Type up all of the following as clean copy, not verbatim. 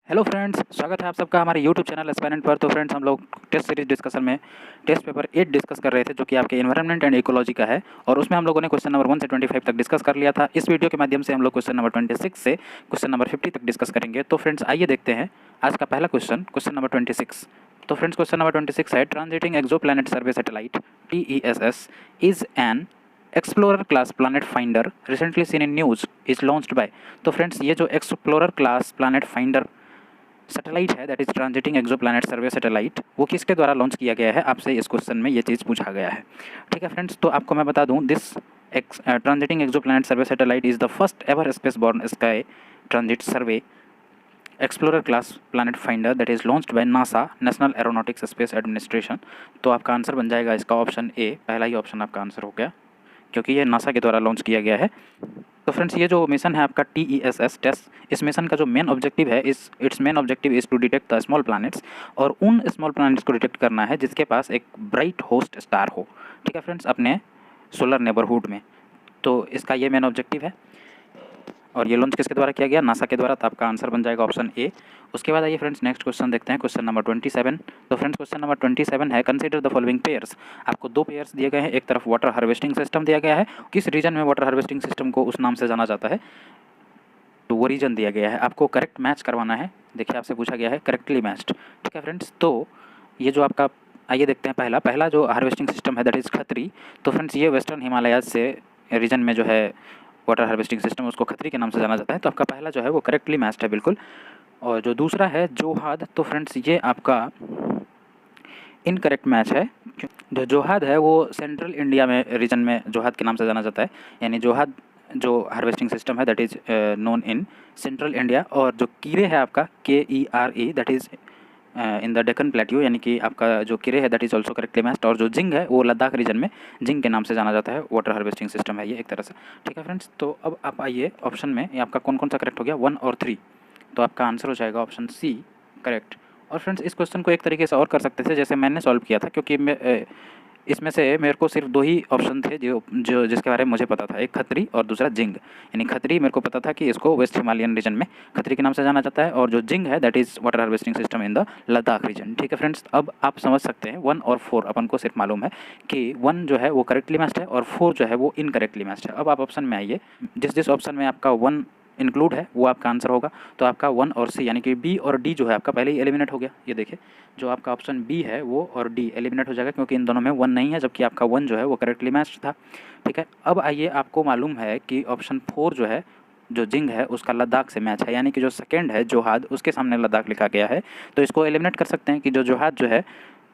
Hello friends, स्वागत है आप सबका हमारे यूट्यूब चैनल एस्पायरेंट पर। तो फ्रेंड्स, हम लोग टेस्ट सीरीज डिस्कशन में टेस्ट पेपर 8 डिस्कस कर रहे थे, जो कि आपके एनवायरनमेंट एंड इकोलॉजी का है। और उसमें हम लोगों ने क्वेश्चन नंबर 1 से 25 तक डिस्कस कर लिया था। इस वीडियो के माध्यम से हम लोग क्वेश्चन नंबर 26 से क्वेश्चन नंबर 50 तक डिस्कस करेंगे। तो फ्रेंड्स, आइए देखते हैं आज का पहला क्वेश्चन, क्वेश्चन नंबर 26। तो फ्रेंड्स, क्वेश्चन नंबर 26 है, transiting exoplanet survey satellite TESS is an explorer class planet finder recently seen in news is launched by. तो फ्रेंड्स, ये जो explorer class planet finder satellite है, that is transiting exoplanet survey satellite, वो किसके द्वारा launch किया गया है? आपसे इस क्वेश्चन में ये चीज़ पूछा गया है। ठीक है फ्रेंड्स, तो आपको मैं बता दूं, this transiting exoplanet survey satellite is the first ever space born sky transit survey explorer class planet finder that is launched by NASA, national aeronautics space administration. तो आपका आंसर बन जाएगा इसका ऑप्शन ए, पहला ही ऑप्शन आपका answer हो गया, क्योंकि ये नासा के द्वारा लॉन्च किया गया है। तो फ्रेंड्स, ये जो मिशन है आपका TESS टेस्ट, इस मिशन का जो मेन ऑब्जेक्टिव है, its main objective is to detect the small planets, और उन स्मॉल प्लैनेट्स को डिटेक्ट करना है जिसके पास एक ब्राइट होस्ट स्टार हो। ठीक है फ्रेंड्स, अपने सोलर नेबरहुड में। तो इसका ये मेन ऑब्जेक्टिव है, और ये लॉन्च किसके द्वारा किया गया? नासा के द्वारा। तो आपका आंसर बन जाएगा ऑप्शन ए। उसके बाद आइए फ्रेंड्स, नेक्स्ट क्वेश्चन देखते हैं, क्वेश्चन नंबर 27। तो फ्रेंड्स, क्वेश्चन नंबर 27 है, कंसीडर द फॉलोइंग पेयर्स। आपको दो पेयर्स दिए गए हैं, एक तरफ वाटर हार्वेस्टिंग सिस्टम दिया गया है, किस रीजन में वाटर हार्वेस्टिंग सिस्टम को उस नाम से जाना जाता है, तो वो रीजन दिया गया है। आपको करेक्ट मैच करवाना है। देखिए, आपसे पूछा गया है करेक्टली मैच्ड। ठीक है फ्रेंड्स, तो ये जो आपका, आइए देखते हैं पहला जो हार्वेस्टिंग सिस्टम है, दैट इज़ खत्री। तो फ्रेंड्स, ये वेस्टर्न हिमालयाज से रीजन में जो है वाटर हार्वेस्टिंग सिस्टम, उसको खत्री के नाम से जाना जाता है। तो आपका पहला जो है वो करेक्टली मैच्ड है, बिल्कुल। और जो दूसरा है जोहाद, तो फ्रेंड्स ये आपका इनकरेक्ट मैच है। जो जोहाद है वो सेंट्रल इंडिया में रीजन में जोहाद के नाम से जाना जाता है। यानी जोहाद जो हार्वेस्टिंग सिस्टम है, that is known in central India. और जो कीरे है आपका KERE, that is in the Deccan plateau, यानी कि आपका जो किरे है that is also correctly matched. और जो जिंग है वो लद्दाख रीजन में जिंग के नाम से जाना जाता है। वाटर हार्वेस्टिंग सिस्टम है ये एक तरह से। ठीक है फ्रेंड्स, तो अब आप आइए ऑप्शन में, ये आपका कौन कौन सा करेक्ट हो गया, 1 और 3। तो आपका आंसर हो जाएगा ऑप्शन सी, करेक्ट। और फ्रेंड्स, इस क्वेश्चन को एक तरीके से और कर सकते थे जैसे मैंने सॉल्व किया था, क्योंकि इसमें से मेरे को सिर्फ 2 ही ऑप्शन थे जो जो जिसके बारे में मुझे पता था, एक खत्री और दूसरा जिंग। यानी खत्री मेरे को पता था कि इसको वेस्ट हिमालयन रीजन में खत्री के नाम से जाना जाता है, और जो जिंग है that is water harvesting system in the Ladakh region. ठीक है फ्रेंड्स, अब आप समझ सकते हैं 1 और 4 अपन को सिर्फ मालूम है कि 1 जो है वो करेक्टली मैच्ड है और 4 जो है वो इनकरेक्टली मैच्ड है। अब आप ऑप्शन में आइए, जिस ऑप्शन में आपका 1 इंक्लूड है वो आपका आंसर होगा। तो आपका 1 और C यानी कि B और D जो है आपका पहले ही एलिमिनेट हो गया। ये देखिए, जो आपका ऑप्शन B है वो और D एलिमिनेट हो जाएगा, क्योंकि इन दोनों में 1 नहीं है, जबकि आपका 1 जो है वो करेक्टली मैच्ड था। ठीक है, अब आइए, आपको मालूम है कि ऑप्शन 4 जो है, जो जिंग है, उसका लद्दाख से मैच है। यानी कि जो सेकेंड है जोहाद, उसके सामने लद्दाख लिखा गया है। तो इसको एलिमिनेट कर सकते हैं कि जो जोहाद जो है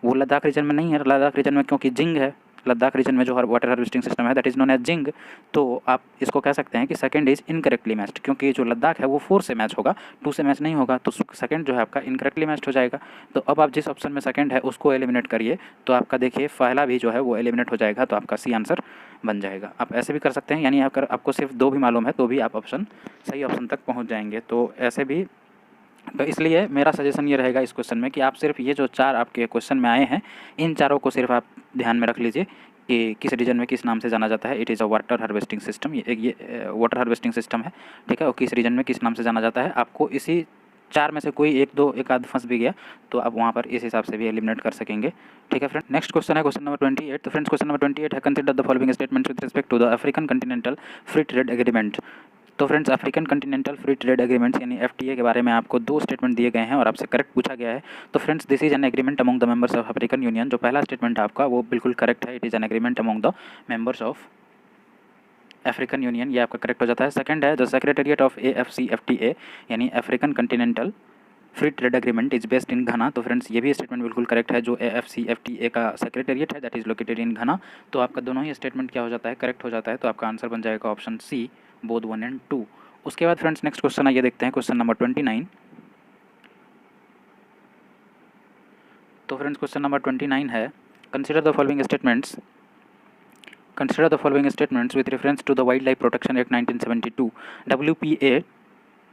वो लद्दाख रीजन में नहीं है। लद्दाख रीजन में क्योंकि जिंग है, लद्दाख रीजन में जो वाटर हार्वेस्टिंग सिस्टम है दैट इज़ नोन एज जिंग। तो आप इसको कह सकते हैं कि सेकंड इज इनकरेक्टली मैच्ड, क्योंकि जो लद्दाख है वो 4 से मैच होगा, 2 से मैच नहीं होगा। तो सेकंड जो है आपका इनकरेक्टली मैच्ड हो जाएगा। तो अब आप जिस ऑप्शन में सेकंड है उसको एलिमिनेट करिए, तो आपका देखिए पहला भी जो है वो एलिमिनेट हो जाएगा। तो आपका C आंसर बन जाएगा। आप ऐसे भी कर सकते हैं, यानी अगर आपको सिर्फ 2 भी मालूम है तो भी आप ऑप्शन सही ऑप्शन तक पहुँच जाएंगे। तो ऐसे भी, तो इसलिए मेरा सजेशन ये रहेगा इस क्वेश्चन में कि आप सिर्फ ये जो 4 आपके क्वेश्चन में आए हैं, इन चारों को सिर्फ आप ध्यान में रख लीजिए कि किस रीजन में किस नाम से जाना जाता है। It is a water harvesting system, ये वाटर हार्वेस्टिंग सिस्टम है। ठीक है, और किस रीजन में किस नाम से जाना जाता है। आपको इसी 4 में से कोई एक आध फंस भी गया तो आप वहाँ पर इस हिसाब से भी एलिमिनेट कर सकेंगे। ठीक है फ्रेंड, नेक्स्ट क्वेश्चन है क्वेश्चन नंबर 28। तो फ्रेंड्स, क्वेश्चन नंबर 28 है, consider the following statement with respect to the African continental free trade agreement. तो friends, African continental free trade agreements यानी FTA के बारे में आपको 2 स्टेटमेंट दिए गए हैं और आपसे करेक्ट पूछा गया है। तो friends, this is an agreement among the members of African union. जो पहला स्टेटमेंट है आपका वो बिल्कुल करेक्ट है, it is an agreement among the members of African union, ये आपका करेक्ट हो जाता है। सेकंड है, द सेक्रेटेरिएट ऑफ AFCFTA यानी African continental free trade agreement is based in घना। तो फ्रेंड्स, ये भी स्टेटमेंट बिल्कुल करेक्ट है। जो AFCFTA का सेक्रेटेरिएट है दैट इज लोकेटेड इन घना। तो आपका दोनों ही स्टेटमेंट क्या हो जाता है, करेक्ट हो जाता है। तो आपका आंसर बन जाएगा ऑप्शन C, बोथ 1 एंड 2। उसके बाद फ्रेंड्स, नेक्स्ट क्वेश्चन आइए देखते हैं, क्वेश्चन नंबर 29। तो फ्रेंड्स, क्वेश्चन नंबर 29 है, consider the following statements with reference to the wild life protection act 1972। WPA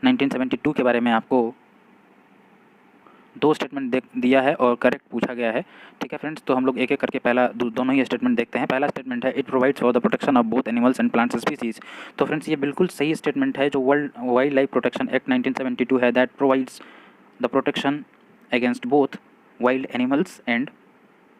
1972 के बारे में आपको 2 स्टेटमेंट दिया है और करेक्ट पूछा गया है। ठीक है फ्रेंड्स, तो हम लोग एक एक करके पहला दोनों ही स्टेटमेंट देखते हैं। पहला स्टेटमेंट है, it provides for the protection of both animals and plants species. तो फ्रेंड्स, ये बिल्कुल सही स्टेटमेंट है। जो world wild life protection act 1972 है that provides the protection against both wild animals and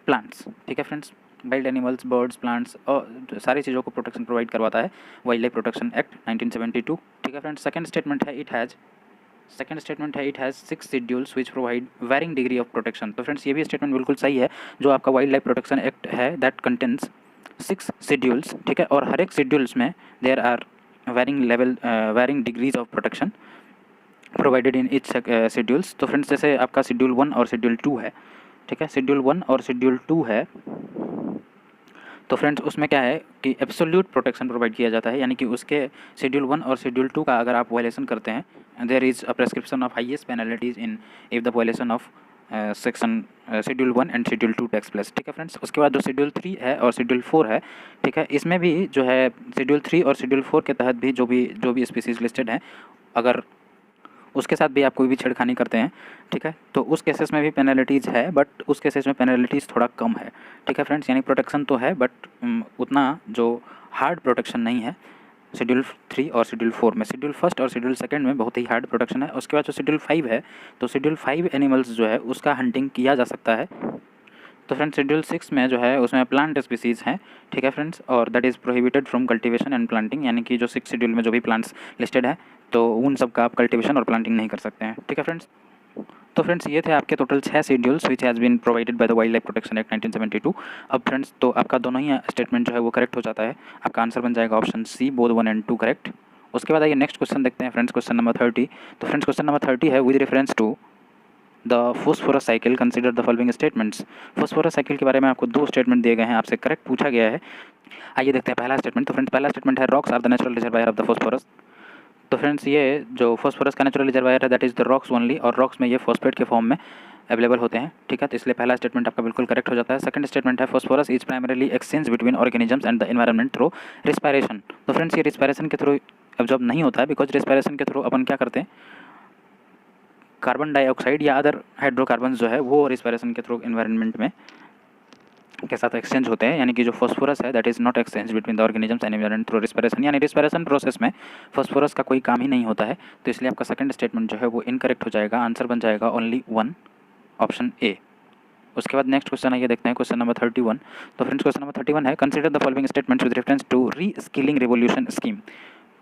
plants. ठीक है friends, wild animals, birds, plants और सारी चीज़ों को प्रोटेक्शन प्रोवाइड करवाता है वाइल्ड लाइफ प्रोटेक्शन एक्ट 1972। ठीक है फ्रेंड्स, सेकंड स्टेटमेंट है it has 6 schedules which provide varying degree of protection. तो फ्रेंड्स ये भी स्टेटमेंट बिल्कुल सही है। जो आपका वाइल्ड लाइफ प्रोटेक्शन एक्ट है दैट कंटेंस 6 शेड्यूल्स। ठीक है, और हर एक शेड्यूल्स में there are varying degrees of protection provided in each schedules. तो फ्रेंड्स जैसे आपका शेड्यूल 1 और शेड्यूल 2 है। ठीक है, शेड्यूल 1 और शेड्यूल 2 है, तो फ्रेंड्स उसमें क्या है कि एब्सोल्यूट प्रोटेक्शन प्रोवाइड किया जाता है, यानी कि उसके शेड्यूल 1 और शेड्यूल 2 का अगर आप वायलेशन करते हैं there is a prescription of highest penalties in if the violation of section schedule 1 and schedule 2 takes place. ठीक है फ्रेंड्स, उसके बाद जो शेड्यूल 3 है और शेड्यूल 4 है, ठीक है, इसमें भी जो है शेड्यूल 3 और शेड्यूल 4 के तहत भी जो भी स्पीसीज लिस्टेड हैं, अगर उसके साथ भी आप कोई भी छेड़खानी करते हैं, ठीक है, तो उस केसेस में भी पेनल्टीज़ है, बट उस केसेस में पेनल्टीज़ थोड़ा कम है। ठीक है फ्रेंड्स, यानी प्रोटेक्शन तो है बट उतना जो हार्ड प्रोटेक्शन नहीं है शेड्यूल 3 और शेड्यूल 4 में। शेड्यूल 1 और शेड्यूल 2 में बहुत ही हार्ड प्रोटेक्शन है। उसके बाद जो शेड्यूल 5 है, तो शेड्यूल 5 एनिमल्स जो है उसका हंटिंग किया जा सकता है। तो फ्रेंड्स शेड्यूल 6 में जो है उसमें प्लांट स्पीसीज़ हैं। ठीक है फ्रेंड्स, और that is prohibited from cultivation and planting, यानी कि जो 6 शेड्यूल में जो भी प्लांट्स लिस्टेड है तो उन सब का आप कल्टीवेशन और प्लांटिंग नहीं कर सकते हैं। ठीक है फ्रेंड्स, तो फ्रेंड्स ये थे आपके total 6 schedules which has been provided by the wild life protection act 1972। अब फ्रेंड्स तो आपका दोनों ही स्टेटमेंट जो है वो करेक्ट हो जाता है। आपका आंसर बन जाएगा option C, both 1 and 2 correct. उसके बाद आइए नेक्स्ट क्वेश्चन देखते हैं फ्रेंड्स, क्वेश्चन नंबर 30। तो फ्रेंड्स क्वेश्चन नंबर 30 है with reference to the phosphorus cycle consider the following statements. Phosphorus cycle के बारे में आपको 2 स्टेटमेंट दिए गए हैं, आपसे करेक्ट पूछा गया है। आइए देखते हैं पहला स्टेटमेंट। तो फ्रेंड्स पहला स्टेटमेंट है rocks are the natural reservoir of the phosphorus. तो फ्रेंड्स ये जो फॉस्फोरस का नेचुरल रिजर्वायर है that is the rocks only, और रॉक्स में ये फॉस्फेट के फॉर्म में अवेलेबल होते हैं। ठीक है, तो इसलिए पहला स्टेटमेंट आपका बिल्कुल करेक्ट हो जाता है। सेकंड स्टेटमेंट है phosphorus is primarily exchange between organisms and the environment through respiration. तो फ्रेंड्स ये रिस्पायरेशन के थ्रू एब्जॉर्ब नहीं होता है, बिकॉज रिस्पायरेशन के थ्रू अपन क्या करते हैं, कार्बन डाइऑक्साइड या अदर हाइड्रोकार्बन जो है वो रिस्पायरेशन के थ्रू एनवायरनमेंट में के साथ एक्सचेंज होते हैं, यानी कि जो फॉस्फोरस है that is not exchange between the organisms and environment through respiration, यानी रिस्पायरेशन प्रोसेस में फॉस्फोरस का कोई काम ही नहीं होता है। तो इसलिए आपका सेकंड स्टेटमेंट जो है वो इनकरेक्ट हो जाएगा, आंसर बन जाएगा ओनली 1 ऑप्शन ए। उसके बाद नेक्स्ट क्वेश्चन आइए देखते हैं, क्वेश्चन नंबर 31। तो फ्रेंड्स क्वेश्चन नंबर 31 है consider the following statements with reference to reskilling revolution scheme.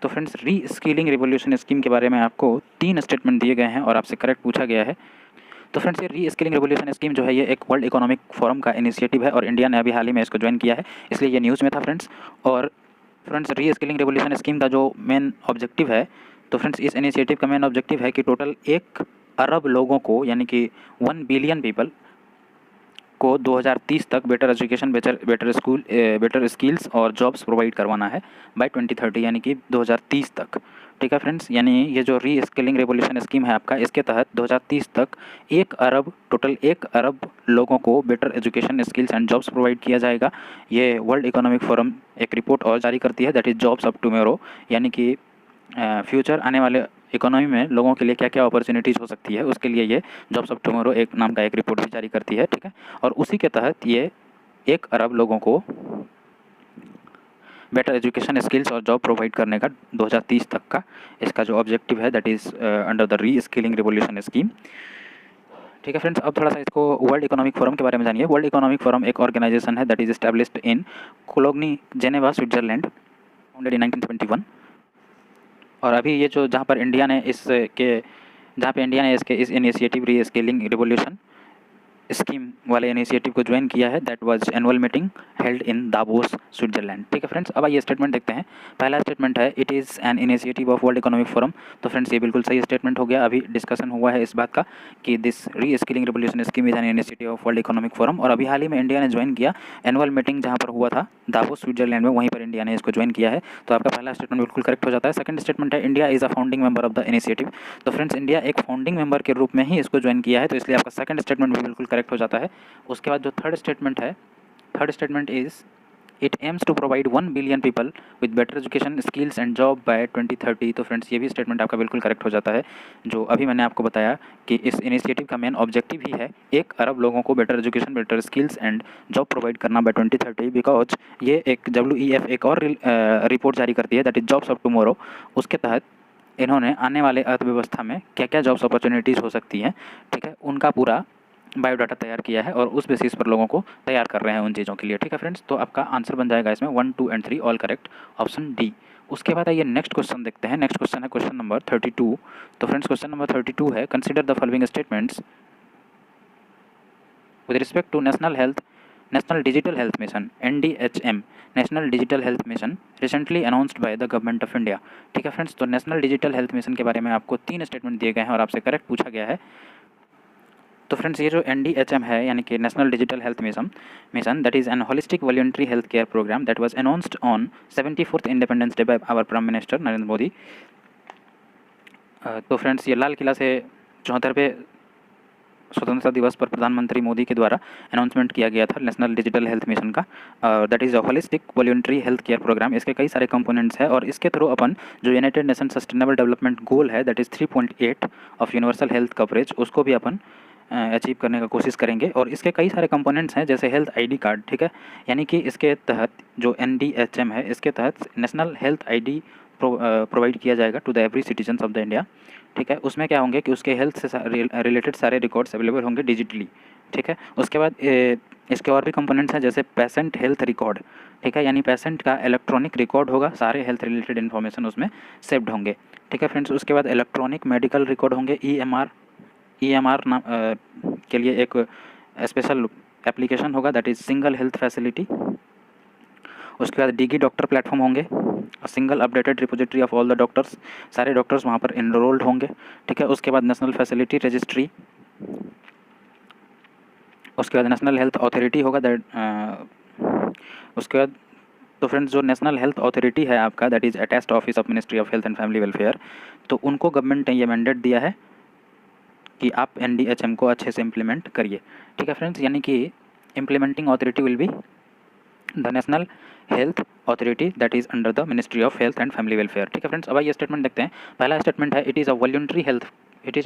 तो friends reskilling revolution scheme के बारे में आपको 3 स्टेटमेंट दिए गए हैं और आपसे करेक्ट पूछा गया है। तो फ्रेंड्स ये री स्किलिंग रिवोल्यूशन स्कीम जो है ये एक वर्ल्ड इकोनॉमिक फोरम का इनिशिएटिव है और इंडिया ने अभी हाल ही में इसको ज्वाइन किया है, इसलिए ये न्यूज़ में था फ्रेंड्स। और friends reskilling revolution scheme का जो मेन ऑब्जेक्टिव है, तो फ्रेंड्स इस इनिशिएटिव का मेन ऑब्जेक्टिव है कि टोटल 1 अरब लोगों को, यानी कि 1 बिलियन पीपल को 2030 तक बेटर एजुकेशन, बेटर स्किल्स और जॉब्स प्रोवाइड करवाना है बाय 2030, यानी कि 2030 तक। ठीक है फ्रेंड्स, यानी ये जो री स्किलिंग रेवोल्यूशन स्कीम है आपका, इसके तहत 2030 तक 1 अरब लोगों को better education, skills and jobs provide किया जाएगा। ये वर्ल्ड इकोनॉमिक फोरम एक रिपोर्ट और जारी करती है that is jobs of tomorrow, यानी कि फ्यूचर आने वाले इकोनॉमी में लोगों के लिए क्या क्या अपॉर्चुनिटीज़ हो सकती है, उसके लिए ये जॉब्स ऑफ टुमारो एक नाम का एक रिपोर्ट भी जारी करती है। ठीक है, और उसी के तहत ये 1 अरब लोगों को बेटर एजुकेशन, स्किल्स और जॉब प्रोवाइड करने का 2030 तक का इसका जो ऑब्जेक्टिव है दैट इज़ अंडर द री स्किलिंग रिवोल्यूशन स्कीम। ठीक है फ्रेंड्स, अब थोड़ा सा इसको वर्ल्ड इकोनॉमिक फोरम के बारे में जानिए। वर्ल्ड इकोनॉमिक फोरम एक ऑर्गेनाइजेशन है that is established in Cologny, Geneva, Switzerland, founded in 1921। और अभी ये जो जहाँ पे इंडिया ने इस इनिशिएटिव री स्किलिंग रिवोल्यूशन स्कीम वाले इनिशिएटिव को ज्वाइन किया है that was annual meeting held in Davos, Switzerland. ठीक है फ्रेंड्स, अब आइए स्टेटमेंट देखते हैं। पहला स्टेटमेंट है it is an initiative of world economic forum. तो फ्रेंड्स ये बिल्कुल सही स्टेटमेंट हो गया। अभी डिस्कशन हुआ है इस बात का कि दिस री skilling revolution scheme is an initiative of world economic forum, और अभी हाल ही में इंडिया ने ज्वाइन किया। एनुअल मीटिंग जहाँ पर हुआ था दावोस, स्विट्जरलैंड में, वहीं पर इंडिया ने इसको ज्वाइन किया है। तो आपका पहला स्टेटमेंट बिल्कुल करेक्ट हो जाता है। सेकंड स्टेटमेंट है India is a founding member of the initiative. तो फ्रेंड्स इंडिया एक फाउंडिंग मेंबर के रूप में ही इसको ज्वाइन किया है, तो इसलिए आपका सेकंड स्टेटमेंट भी बिल्कुल करेक्ट हो जाता है। उसके बाद जो थर्ड स्टेटमेंट है, third statement is it aims to provide 1 billion people with better education, skills and job by 2030। तो फ्रेंड्स ये भी स्टेटमेंट आपका बिल्कुल करेक्ट हो जाता है। जो अभी मैंने आपको बताया कि इस इनिशिएटिव का मेन ऑब्जेक्टिव ही है 1 अरब लोगों को better education, better skills and job provide करना बाय 2030, बिकॉज ये एक WEF एक और रिपोर्ट जारी करती है that is jobs of tomorrow. उसके तहत इन्होंने आने वाले अर्थव्यवस्था में क्या क्या जॉब्स अपॉर्चुनिटीज़ हो सकती हैं, ठीक है, उनका पूरा बायोडाटा तैयार किया है और उस बेसिस पर लोगों को तैयार कर रहे हैं उन चीज़ों के लिए, ठीक है फ्रेंड्स। तो आपका आंसर बन जाएगा इसमें 1, 2 and 3 all correct, option D. उसके बाद आइए नेक्स्ट क्वेश्चन देखते हैं। नेक्स्ट क्वेश्चन है क्वेश्चन नंबर 32। तो फ्रेंड्स क्वेश्चन नंबर 32 है, consider the following statements with respect to national digital health mission NDHM, national digital health mission recently announced by the government of India, ठीक है friends. तो national digital health mission के बारे में आपको 3 statement दिए गए हैं और आपसे करेक्ट पूछा गया है। तो फ्रेंड्स ये जो NDHM है यानी कि national digital health mission that is an holistic voluntary health care program that was announced on 74th Independence Day by our prime minister Narendra Modi. तो फ्रेंड्स ये लाल किला से 74वें स्वतंत्रता दिवस पर प्रधानमंत्री मोदी के द्वारा अनाउंसमेंट किया गया था नेशनल डिजिटल हेल्थ मिशन का। That is a holistic voluntary health care program. इसके कई सारे कंपोनेंट्स हैं और इसके थ्रू अपन जो united nation sustainable development goal है that is 3.8 of universal health coverage, उसको भी अपन अचीव करने का कोशिश करेंगे। और इसके कई सारे कंपोनेंट्स हैं जैसे हेल्थ ID कार्ड, ठीक है, यानी कि इसके तहत जो NDHM है इसके तहत नेशनल हेल्थ ID प्रोवाइड किया जाएगा to the every citizens of the India, ठीक है। उसमें क्या होंगे कि उसके हेल्थ से रिलेटेड सारे रिकॉर्ड्स अवेलेबल होंगे डिजिटली, ठीक है। उसके बाद इसके और भी कंपोनेंट्स हैं जैसे पेशेंट हेल्थ रिकॉर्ड, ठीक है, यानी पेशेंट का इलेक्ट्रॉनिक रिकॉर्ड होगा, सारे हेल्थ रिलेटेड इन्फॉर्मेशन उसमें सेव्ड होंगे, ठीक है फ्रेंड्स। उसके बाद इलेक्ट्रॉनिक मेडिकल रिकॉर्ड होंगे, EMR नाम के लिए एक स्पेशल एप्लीकेशन होगा that is single health facility. उसके बाद डिगी डॉक्टर प्लेटफॉर्म होंगे, single updated repository of all the doctors, सारे डॉक्टर्स वहाँ पर इनरोल्ड होंगे, ठीक है। उसके बाद नेशनल फैसिलिटी रजिस्ट्री, उसके बाद नेशनल हेल्थ अथॉरिटी होगा दैट उसके बाद तो फ्रेंड्स जो नेशनल हेल्थ अथॉरिटी है आपका that is attached office of ministry of health and family welfare, तो उनको गवर्नमेंट ने ये मैंडेट दिया है कि आप NDHM को अच्छे से इम्प्लीमेंट करिए, ठीक है फ्रेंड्स। यानी कि implementing authority will be the national health authority that is under the ministry of health and family welfare, ठीक है फ्रेंड्स। अब ये स्टेटमेंट देखते हैं। पहला स्टेटमेंट है it is a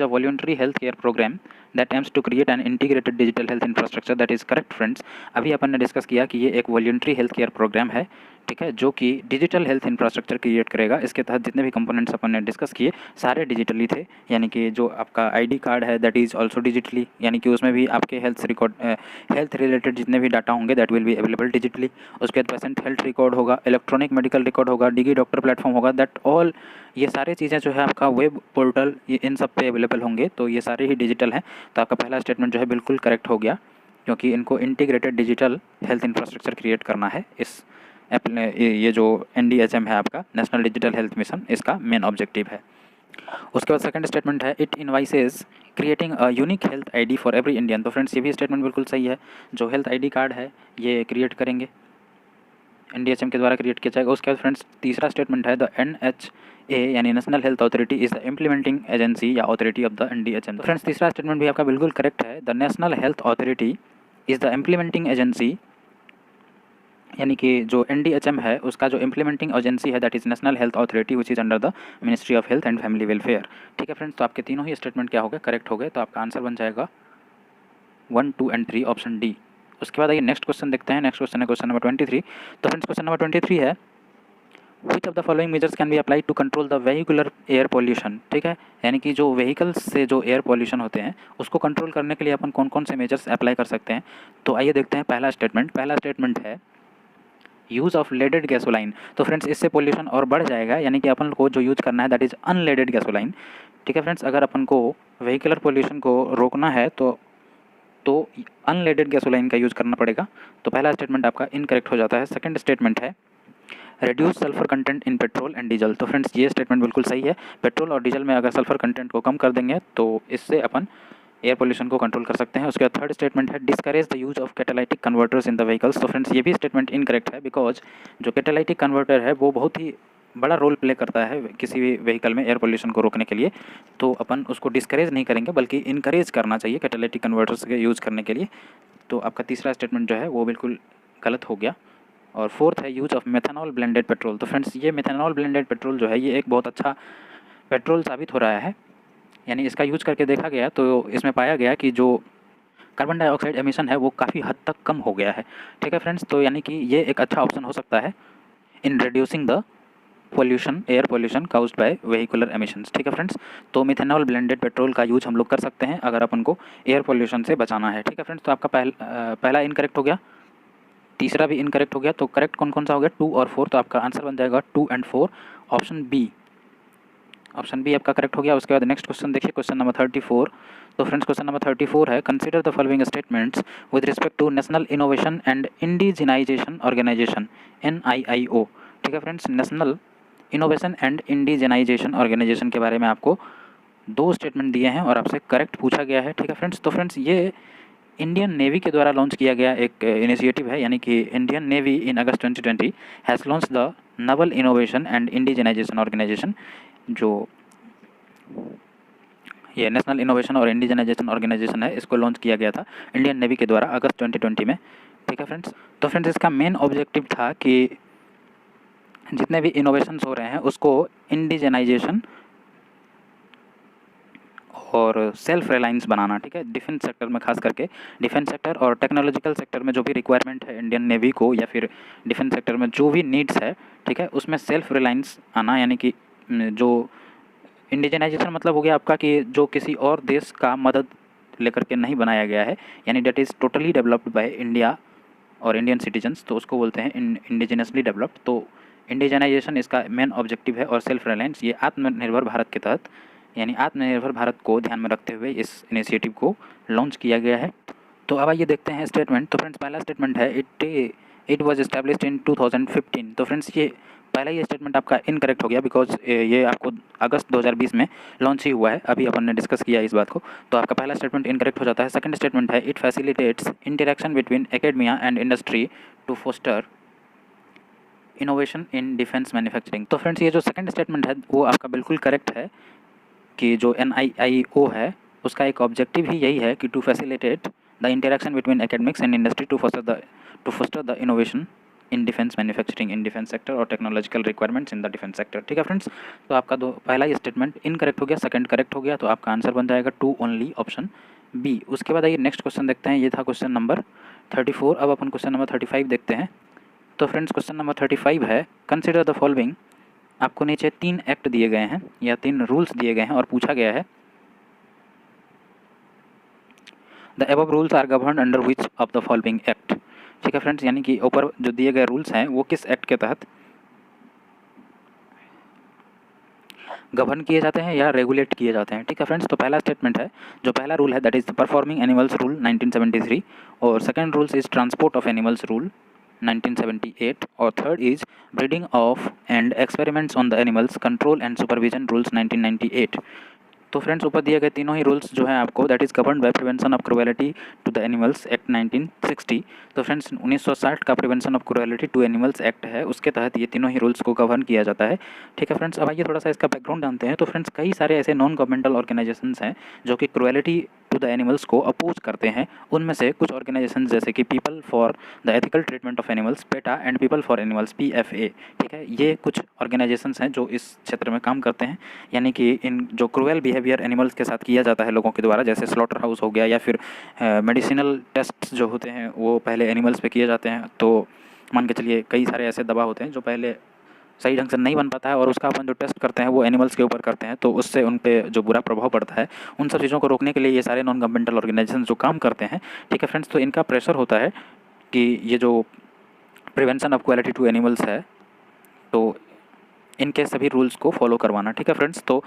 voluntary health care program that aims to create an integrated digital health infrastructure, that is correct friends. अभी अपन ने डिस्कस किया कि ये एक वॉलंटरी हेल्थ केयर प्रोग्राम है, ठीक है, जो कि डिजिटल हेल्थ इंफ्रास्ट्रक्चर क्रिएट करेगा। इसके तहत जितने भी कंपोनेंट्स अपन ने डिस्कस किए सारे डिजिटली थे, यानी कि जो आपका ID कार्ड है दैट इज़ ऑल्सो डिजिटली, यानी कि उसमें भी आपके हेल्थ रिलेटेड जितने भी डाटा होंगे that will be available digitally. उसके बाद पेशेंट हेल्थ रिकॉर्ड होगा, इलेक्ट्रॉनिक मेडिकल रिकॉर्ड होगा, डिगी डॉक्टर प्लेटफॉर्म होगा, दैट ऑल ये सारी चीज़ें जो है आपका वेब पोर्टल ये इन सब पे अवेलेबल होंगे, तो ये सारे ही डिजिटल हैं। तो आपका पहला स्टेटमेंट जो है बिल्कुल करेक्ट हो गया, क्योंकि इनको integrated digital health infrastructure create करना है। इस ये जो NDHM है आपका नेशनल डिजिटल हेल्थ मिशन, इसका मेन ऑब्जेक्टिव है। उसके बाद सेकंड स्टेटमेंट है it invoices creating a unique health ID for every Indian. तो फ्रेंड्स ये भी स्टेटमेंट बिल्कुल सही है, जो हेल्थ ID कार्ड है ये क्रिएट करेंगे, NDHM के द्वारा क्रिएट किया जाएगा। उसके बाद फ्रेंड्स तीसरा स्टेटमेंट है द NHA यानी national health authority is the implementing agency या अथॉरिटी ऑफ द NDHM। तो फ्रेंड्स तीसरा स्टेटमेंट भी आपका बिल्कुल करेक्ट है, the national health authority is the implementing agency, यानी कि जो NDHM है उसका जो इम्प्लीमेंटिंग एजेंसी है that is national health authority which is under the ministry of health and family welfare, ठीक है फ्रेंड्स। तो आपके तीनों ही स्टेटमेंट क्या हो गए, करेक्ट हो गए। तो आपका आंसर बन जाएगा 1, 2 एंड 3 ऑप्शन डी। उसके बाद आइए नेक्स्ट क्वेश्चन देखते हैं। नेक्स्ट क्वेश्चन है क्वेश्चन नंबर 23। तो फ्रेंड्स क्वेश्चन नंबर 23 है which of the following measures can be apply to control the vehicular air pollution, ठीक है, यानी कि जो व्हीकल्स से जो एयर पोल्यूशन होते हैं उसको कंट्रोल करने के लिए अपन कौन कौन से मेजर्स अप्लाई कर सकते हैं। तो आइए देखते हैं पहला स्टेटमेंट है यूज़ ऑफ लेडेड गैसोलाइन। तो फ्रेंड्स इससे पोल्यूशन और बढ़ जाएगा, यानी कि अपन को जो यूज़ करना है दैट इज़ अनलेडेड गैसोलाइन, ठीक है फ्रेंड्स। अगर अपन को व्हीकुलर पोल्यूशन को रोकना है तो अनलेडेड गैसोलाइन का यूज़ करना पड़ेगा। तो पहला स्टेटमेंट आपका इनकरेक्ट हो जाता है। सेकंड स्टेटमेंट है reduce sulphur content in petrol and diesel. तो फ्रेंड्स ये स्टेटमेंट बिल्कुल सही है, पेट्रोल और डीजल में अगर सल्फर कंटेंट को कम कर देंगे तो इससे अपन एयर पोल्यूशन को कंट्रोल कर सकते हैं। उसके बाद थर्ड स्टेटमेंट है discourage the use of catalytic converters in the vehicles. तो फ्रेंड्स ये भी स्टेटमेंट इनकरेक्ट है, बिकॉज जो कैटालाइटिक कन्वर्टर है वो बहुत ही बड़ा रोल प्ले करता है किसी भी व्हीकल में एयर पोल्यूशन को रोकने के लिए। तो अपन उसको डिस्करेज नहीं करेंगे बल्कि इनकरेज करना चाहिए कैटालाइटिक कन्वर्टर्स के यूज़ करने के लिए। तो आपका तीसरा स्टेटमेंट जो है वो बिल्कुल गलत हो गया। और फोर्थ है use of methanol blended petrol. तो फ्रेंड्स ये मेथनॉल ब्लेंडेड पेट्रोल जो है ये एक बहुत अच्छा पेट्रोल साबित हो रहा है, यानी इसका यूज़ करके देखा गया तो इसमें पाया गया कि जो कार्बन डाइऑक्साइड एमिशन है वो काफ़ी हद तक कम हो गया है, ठीक है फ्रेंड्स। तो यानी कि ये एक अच्छा ऑप्शन हो सकता है in reducing the pollution, air pollution caused bye vehicular emissions. ठीक है फ्रेंड्स, तो मिथेनॉल ब्लेंडेड पेट्रोल का यूज हम लोग कर सकते हैं अगर अपन को एयर पोल्यूशन से बचाना है। ठीक है फ्रेंड्स, तो आपका पहला इनकरेक्ट हो गया, तीसरा भी इनकरेक्ट हो गया। तो करेक्ट कौन कौन सा हो गया, 2 और 4। तो आपका आंसर बन जाएगा 2 and 4, option B. Option B आपका करेक्ट हो गया। उसके बाद नेक्स्ट क्वेश्चन देखिए, क्वेश्चन नंबर 34। तो फ्रेंड्स क्वेश्चन नंबर 34 है, consider the following statements with respect to national innovation and indigenisation organisation, NIIO। ठीक है friends, national innovation and indigenisation organisation के बारे में आपको 2 स्टेटमेंट दिए हैं और आपसे करेक्ट पूछा गया है। ठीक है फ्रेंड्स, तो फ्रेंड्स ये इंडियन नेवी के द्वारा लॉन्च किया गया एक इनिशिएटिव है, यानी कि Indian navy in August 2020 has launch the naval innovation and indigenisation organisation. जो ये नेशनल इनोवेशन और इंडिजिनाइजेशन ऑर्गेनाइजेशन है, इसको लॉन्च किया गया था इंडियन नेवी के द्वारा अगस्त 2020 में। ठीक है फ्रेंड्स, तो फ्रेंड्स इसका मेन ऑब्जेक्टिव था कि जितने भी इनोवेशंस हो रहे हैं उसको इंडिजिनाइजेशन और सेल्फ रिलायंस बनाना। ठीक है, डिफेंस सेक्टर में, खास करके डिफेंस सेक्टर और टेक्नोलॉजिकल सेक्टर में जो भी रिक्वायरमेंट है इंडियन नेवी को, या फिर डिफेंस सेक्टर में जो भी नीड्स है, ठीक है, उसमें सेल्फ रिलायंस आना। यानी कि जो इंडिजिनाइजेशन मतलब हो गया आपका कि जो किसी और देश का मदद लेकर के नहीं बनाया गया है, यानी that is totally developed by India और इंडियन सिटीजन्स, तो उसको बोलते हैं इंडिजिनसली डेवलप्ड। तो इंडिजिनाइजेशन इसका मेन ऑब्जेक्टिव है। और सेल्फ रिलायंस ये आत्मनिर्भर भारत के तहत, यानी आत्मनिर्भर भारत को ध्यान में रखते हुए इस इनिशिएटिव को लॉन्च किया गया है। तो अब आइए देखते हैं स्टेटमेंट। तो फ्रेंड्स पहला स्टेटमेंट है, इट वाज एस्टैब्लिश्ड इन 2015। तो फ्रेंड्स ये पहला ही स्टेटमेंट आपका इनकरेक्ट हो गया, बिकॉज ये आपको अगस्त 2020 में लॉन्च ही हुआ है, अभी अपन ने डिस्कस किया इस बात को। तो आपका पहला स्टेटमेंट इनकरेक्ट हो जाता है। सेकंड स्टेटमेंट है, it facilitates interaction between academia and industry to foster innovation in defence manufacturing. तो फ्रेंड्स ये जो सेकंड स्टेटमेंट है वो आपका बिल्कुल करेक्ट है कि जो NIIO है उसका एक ऑब्जेक्टिव ही यही है कि to facilitate the interaction between academics and industry to foster the innovation in defence manufacturing in defence sector और technological requirements in the defence sector. ठीक है फ्रेंड्स, तो आपका पहला ही स्टेटमेंट इनकरेक्ट हो गया, सेकंड करेक्ट हो गया, तो आपका आंसर बन जाएगा 2 ओनली, ऑप्शन बी। उसके बाद आइए नेक्स्ट क्वेश्चन देखते हैं। ये था क्वेश्चन नंबर 34। अब अपन क्वेश्चन नंबर 35 देखते हैं। तो फ्रेंड्स क्वेश्चन नंबर 35 है, कंसिडर द फॉलोइंग। आपको नीचे 3 एक्ट दिए गए हैं या 3 रूल्स दिए गए हैं और पूछा गया है, the above rules are govern under which of the following act. ठीक है फ्रेंड्स, यानी कि ऊपर जो दिए गए रूल्स हैं वो किस एक्ट के तहत गवर्न किए जाते हैं या रेगुलेट किए जाते हैं। ठीक है फ्रेंड्स, तो पहला स्टेटमेंट है, जो पहला रूल है that is performing animals rule 1973, और second rules is transport of animals rule 1978, और third is breeding of and experiments on the animals control and supervision rules 1998। तो फ्रेंड्स ऊपर दिए गए तीनों ही रूल्स जो हैं आपको, that is govern by prevention of cruelty to the animals act 1960। तो फ्रेंड्स 1960 का prevention of cruelty to animals act है, उसके तहत ये तीनों ही रूल्स को गवर्न किया जाता है। ठीक है फ्रेंड्स, अब आइए थोड़ा सा इसका बैकग्राउंड जानते हैं। तो फ्रेंड्स कई सारे ऐसे नॉन गवर्नमेंटल ऑर्गेनाइजेशंस हैं जो कि क्रुएलिटी टू द एनिमल्स को अपोज करते हैं। उनमें से कुछ ऑर्गेनाइजेशन जैसे कि people for the ethical treatment of animals, PETA, and people for animals, PFA। ठीक है, ये कुछ ऑर्गेनाइजेशंस हैं जो इस क्षेत्र में काम करते हैं, यानी कि इन जो क्रूएल बिहेवियर एनिमल्स के साथ किया जाता है लोगों के द्वारा, जैसे स्लॉटर हाउस हो गया, या फिर मेडिसिनल टेस्ट जो होते हैं वो पहले एनिमल्स पे किए जाते हैं। तो मान के चलिए कई सारे ऐसे दवा होते हैं जो पहले सही ढंग से नहीं बन पाता है और उसका अपन जो टेस्ट करते हैं वो एनिमल्स के ऊपर करते हैं, तो उससे उन पे जो बुरा प्रभाव पड़ता है, उन सब चीज़ों को रोकने के लिए ये सारे नॉन गवर्नमेंटल ऑर्गेनाइजेशन जो काम करते हैं। ठीक है फ्रेंड्स, तो इनका प्रेशर होता है कि ये जो prevention of quality to animals है, तो इनके सभी रूल्स को फॉलो करवाना। ठीक है फ्रेंड्स, तो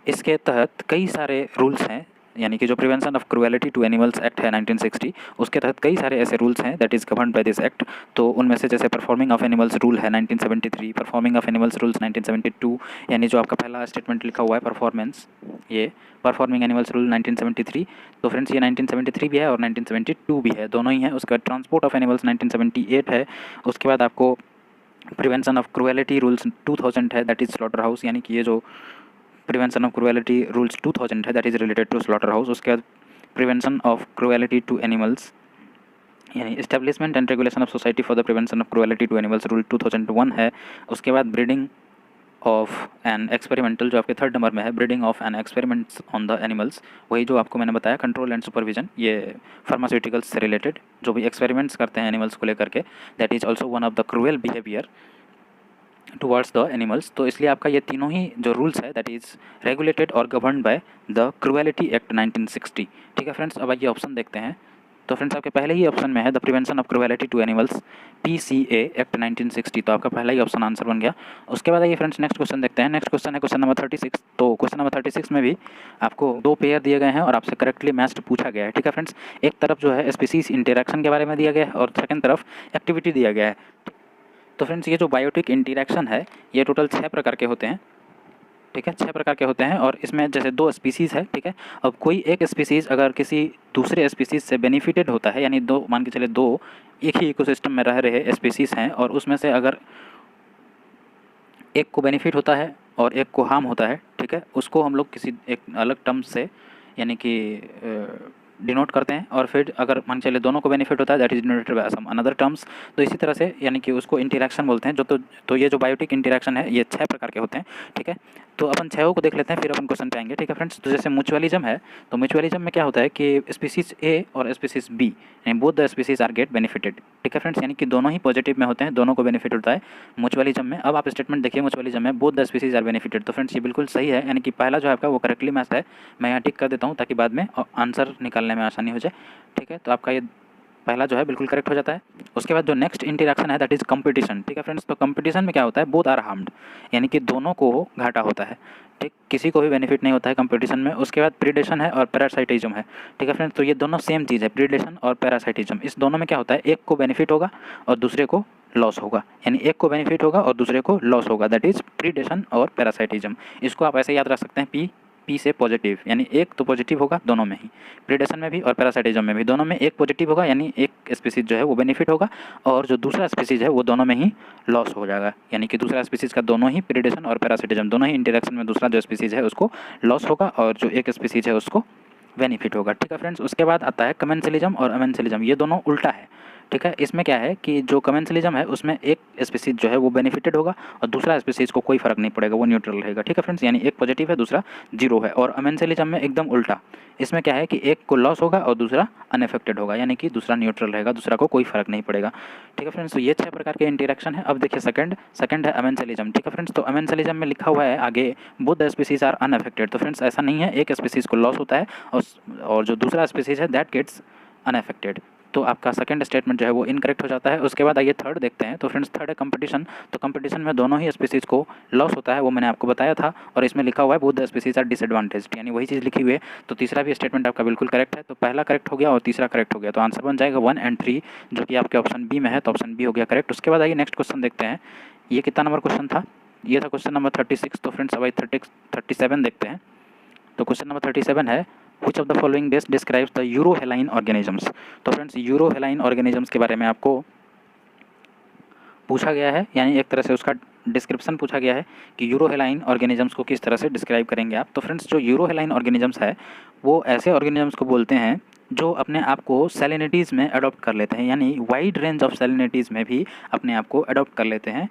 इसके तहत कई सारे रूल्स हैं, यानी कि जो prevention of cruelty to animals act है 1960, उसके तहत कई सारे ऐसे रूल्स हैं that is govern by this act. तो उनमें से जैसे परफॉर्मिंग ऑफ एनिमल्स रूल है 1973, परफॉर्मिंग ऑफ एनिमल्स रूल्स 1972, यानी जो आपका पहला स्टेटमेंट लिखा हुआ है परफॉर्मेंस, ये परफॉर्मिंग एनिमल्स रूल 1973। तो फ्रेंड्स ये 1973 भी है और 1972 भी है, दोनों ही हैं। उसके बाद ट्रांसपोर्ट ऑफ एनिमल्स 1978 है। उसके बाद आपको प्रिवेंशन ऑफ क्रुएलिटी रूल्स 2000 है, दैट इज़ स्लॉटर हाउस, यानी कि ये जो प्रिवेंशन ऑफ क्रुएलिटी रूल्स 2000 है that is related to slaughterhouse. उसके बाद prevention of cruelty to animals, यानी establishment and regulation of society for the prevention of cruelty to animals rule 2001 है। उसके बाद ब्रीडिंग ऑफ एन एक्सपेरिमेंटल, जो आपके third number में है, breeding of an experiments on the animals, वही जो आपको मैंने बताया कंट्रोल एंड सुपरविजन, ये फार्मास्यूटिकल्स से रिलेटेड जो भी एक्सपेरिमेंट्स करते हैं एनिमल्स को लेकर के, that is also one of the cruel behaviour towards the animals. तो इसलिए आपका ये तीनों ही जो रूल्स है दैट इज़ रेगुलेटेड और governed by the cruelty act 1960। ठीक है फ्रेंड्स, अब आइए ऑप्शन देखते हैं। तो फ्रेंड्स आपके पहले ही ऑप्शन में है the prevention of cruelty to animals PCA act 1960, तो आपका पहला ही ऑप्शन आंसर बन गया। उसके बाद आइए फ्रेंड्स नेक्स्ट क्वेश्चन देखते हैं। नेक्स्ट क्वेश्चन है क्वेश्चन नंबर 36। तो क्वेश्चन नंबर 36 में भी आपको 2 पेयर दिए गए हैं और आपसे करेक्टली मैच्ड पूछा गया है। ठीक है फ्रेंड्स, एक तरफ जो है स्पीसीज इंटरेक्शन के बारे में दिया गया है और सेकंड तरफ एक्टिविटी दिया गया है। तो फ्रेंड्स ये जो बायोटिक इंटरेक्शन है ये टोटल 6 प्रकार के होते हैं। ठीक है, 6 प्रकार के होते हैं और इसमें जैसे 2 स्पीसीज़ है। ठीक है, अब कोई एक स्पीसीज़ अगर किसी दूसरे स्पीसीज़ से बेनिफिटेड होता है, यानी 2 मान के चले 2 एक ही इकोसिस्टम में रह रहे स्पीसीज़ हैं और उसमें से अगर एक को बेनिफिट होता है और एक को हार्म होता है, ठीक है, उसको हम लोग किसी एक अलग टर्म से यानी कि डिनोट करते हैं। और फिर अगर मान चले दोनों को बेनिफिट होता है that is denoted by some another terms. तो इसी तरह से यानी कि उसको इंटरेक्शन बोलते हैं। तो ये जो बायोटिक इंटरेक्शन है ये 6 प्रकार के होते हैं। ठीक है, तो अपन 6 को देख लेते हैं फिर अपन क्वेश्चन पे आएंगे। ठीक है फ्रेंड्स, तो जैसे म्यूचुअलिज्म है, तो म्यूचुअलिज्म में क्या होता है कि स्पीसीज ए और स्पीसीज बी यानी both the species are get benefited. ठीक है फ्रेंड्स, यानी कि दोनों ही पॉजिटिव में होते हैं, दोनों को बेनिफिट होता है म्यूचुअलिज्म में। अब आप स्टेटमेंट देखिए म्यूचुअलिज्म में both the species are benefited. तो फ्रेंड्स ये बिल्कुल सही है, यानी कि पहला जो है आपका वो करेक्टली मैच है। मैं यहाँ टिक कर देता हूँ ताकि बाद में आंसर निकालने में आसानी हो जाए। ठीक है, तो आपका ये पहला जो है बिल्कुल करेक्ट हो जाता है। उसके बाद जो नेक्स्ट इंटरेक्शन है दैट इज कंपटीशन। ठीक है फ्रेंड्स, तो कंपटीशन में क्या होता है, बोथ आर हार्म्ड, यानी कि दोनों को घाटा होता है। ठीक, किसी को भी बेनिफिट नहीं होता है कंपटीशन में। उसके बाद प्रीडेशन है और पैरासाइटिज्म है। ठीक है फ्रेंड्स, तो ये दोनों सेम चीज़ है, प्रीडेशन और पैरासाइटिज्म। इस दोनों में क्या होता है, एक को बेनिफिट होगा और दूसरे को लॉस होगा, यानी एक को बेनिफिट होगा और दूसरे को लॉस होगा, दैट इज प्रीडेशन और पैरासाइटिज्म। इसको आप ऐसे याद रख सकते हैं, पी से पॉजिटिव, यानी एक तो पॉजिटिव होगा दोनों में ही, प्रीडेशन में भी और पैरासाइटिज्म में भी, दोनों में एक पॉजिटिव होगा, यानी एक स्पीसीज जो है वो बेनिफिट होगा और जो दूसरा स्पीसीज है वो दोनों में ही लॉस हो जाएगा, यानी कि दूसरा स्पीसीज का दोनों ही प्रीडेशन और पैरासाइटिज्म दोनों ही इंटरेक्शन में दूसरा जो स्पीसीज है उसको लॉस होगा और जो एक स्पीसीज है उसको बेनिफिट होगा। ठीक है फ्रेंड्स, उसके बाद आता है कमेंसलिज्म और अमेंसलिज्म। ये दोनों उल्टा है। ठीक है, इसमें क्या है कि जो कमेंसलिज्म है उसमें एक स्पीसीज जो है वो बेनिफिटेड होगा और दूसरा स्पीसीज को कोई फर्क नहीं पड़ेगा, वो न्यूट्रल रहेगा। ठीक है फ्रेंड्स, यानी एक पॉजिटिव है दूसरा जीरो है। और अमेंसलिज्म में एकदम उल्टा, इसमें क्या है कि एक को लॉस होगा और दूसरा अनएफेक्टेड होगा, यानी कि दूसरा न्यूट्रल रहेगा, दूसरा को कोई फर्क नहीं पड़ेगा। ठीक है फ्रेंड्स, तो ये 6 प्रकार के इंटरेक्शन है। अब देखिए सेकंड है अमेंसलिज्म। ठीक है फ्रेंड्स, तो अमेंसलिज्म में लिखा हुआ है आगे both the species are unaffected. तो फ्रेंड्स ऐसा नहीं है, एक स्पीसीज को लॉस होता है और जो दूसरा स्पीसीज है दैट गेट्स अनएफेक्टेड। तो आपका सेकंड स्टेटमेंट जो है वो इनकरेक्ट हो जाता है। उसके बाद आइए थर्ड देखते हैं। तो फ्रेंड्स थर्ड है कंपटीशन। तो कंपटीशन में दोनों ही स्पीसीज को लॉस होता है, वो मैंने आपको बताया था, और इसमें लिखा हुआ है both the species are disadvantaged, यानी वही चीज़ लिखी हुई है। तो तीसरा भी स्टेटमेंट आपका बिल्कुल करेक्ट है। तो पहला करेक्ट हो गया और तीसरा करेक्ट हो गया, तो आंसर बन जाएगा 1 और 3, जो कि आपके ऑप्शन बी में है। तो ऑप्शन बी हो गया करेक्ट। उसके बाद आइए नेक्स्ट क्वेश्चन देखते हैं। ये कितना नंबर क्वेश्चन था, ये था क्वेश्चन नंबर 36। तो फ्रेंड्स अब आइए 37 देखते हैं। तो क्वेश्चन नंबर 37 है which of the following best describes the euryhaline organisms. तो फ्रेंड्स यूरोहेलाइन ऑर्गेनिजम्स के बारे में आपको पूछा गया है, यानी एक तरह से उसका डिस्क्रिप्शन पूछा गया है कि यूरोहेलाइन ऑर्गेनिजम्स को किस तरह से डिस्क्राइब करेंगे आप। तो फ्रेंड्स जो यूरोहेलाइन ऑर्गेनिजम्स है वो ऐसे ऑर्गेनिजम्स को बोलते हैं जो अपने आप को सैलिनिटीज़ में अडॉप्ट कर लेते हैं, यानी वाइड रेंज ऑफ सैलिनिटीज़ में भी अपने आप को अडॉप्ट कर लेते हैं।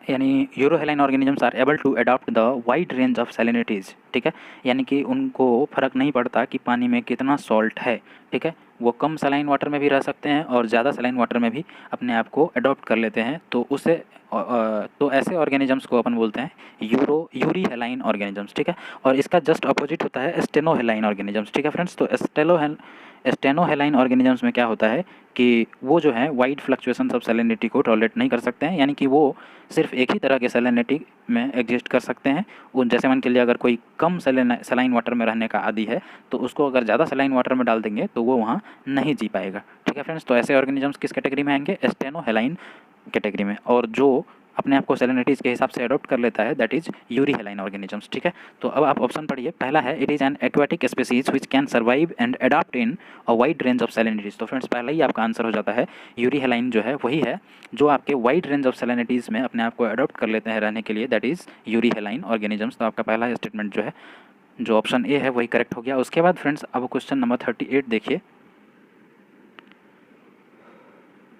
यानी euryhaline organisms are able to adopt the wide range of salinities. ठीक है, यानी कि उनको फ़र्क नहीं पड़ता कि पानी में कितना सॉल्ट है। ठीक है, वो कम सलाइन वाटर में भी रह सकते हैं और ज़्यादा सलाइन वाटर में भी अपने आप को अडॉप्ट कर लेते हैं। तो उसे तो ऐसे ऑर्गेनिजम्स को अपन बोलते हैं यूरीहेलाइन ऑर्गेनिजम्स। ठीक है, और इसका जस्ट अपोजिट होता है स्टेनोहेलाइन ऑर्गेनिजम्स। ठीक है फ्रेंड्स, तो स्टेनोहेलाइन ऑर्गेनिजम्स में क्या होता है कि वो जो है वाइड फ्लक्चुएशन ऑफ सैलिनिटी को टॉलरेट नहीं कर सकते हैं, यानी कि वो सिर्फ एक ही तरह के सैलिनिटी में एग्जिस्ट कर सकते हैं। उन जैसे मान के लिए अगर कोई कम सलाइन वाटर में रहने का आदी है तो उसको अगर ज़्यादा सलाइन वाटर में डाल देंगे तो वो वहाँ नहीं जी पाएगा। ठीक है फ्रेंड्स, तो ऐसे ऑर्गेनिजम्स किस कैटेगरी में आएंगे, स्टेनोहेलाइन कैटेगरी में। और जो अपने आप को सैलिनिटीज़ के हिसाब से अडॉप्ट कर लेता है दैट इज यूरीहेलाइन ऑर्गेनिजम्स। ठीक है, तो अब आप ऑप्शन पढ़िए। पहला है it is an aquatic species which can survive and adopt in a wide range of salinities. तो फ्रेंड्स पहला ही आपका आंसर हो जाता है, यूरीहेलाइन जो है वही है जो आपके वाइड रेंज ऑफ सैलिनिटीज़ में अपने आप को अडॉप्ट कर लेते हैं रहने के लिए, दैट इज़ यूरीहेलाइन ऑर्गेनिजम्स। तो आपका पहला स्टेटमेंट जो है जो ऑप्शन ए है वही करेक्ट हो गया। उसके बाद फ्रेंड्स अब क्वेश्चन नंबर 38 देखिए।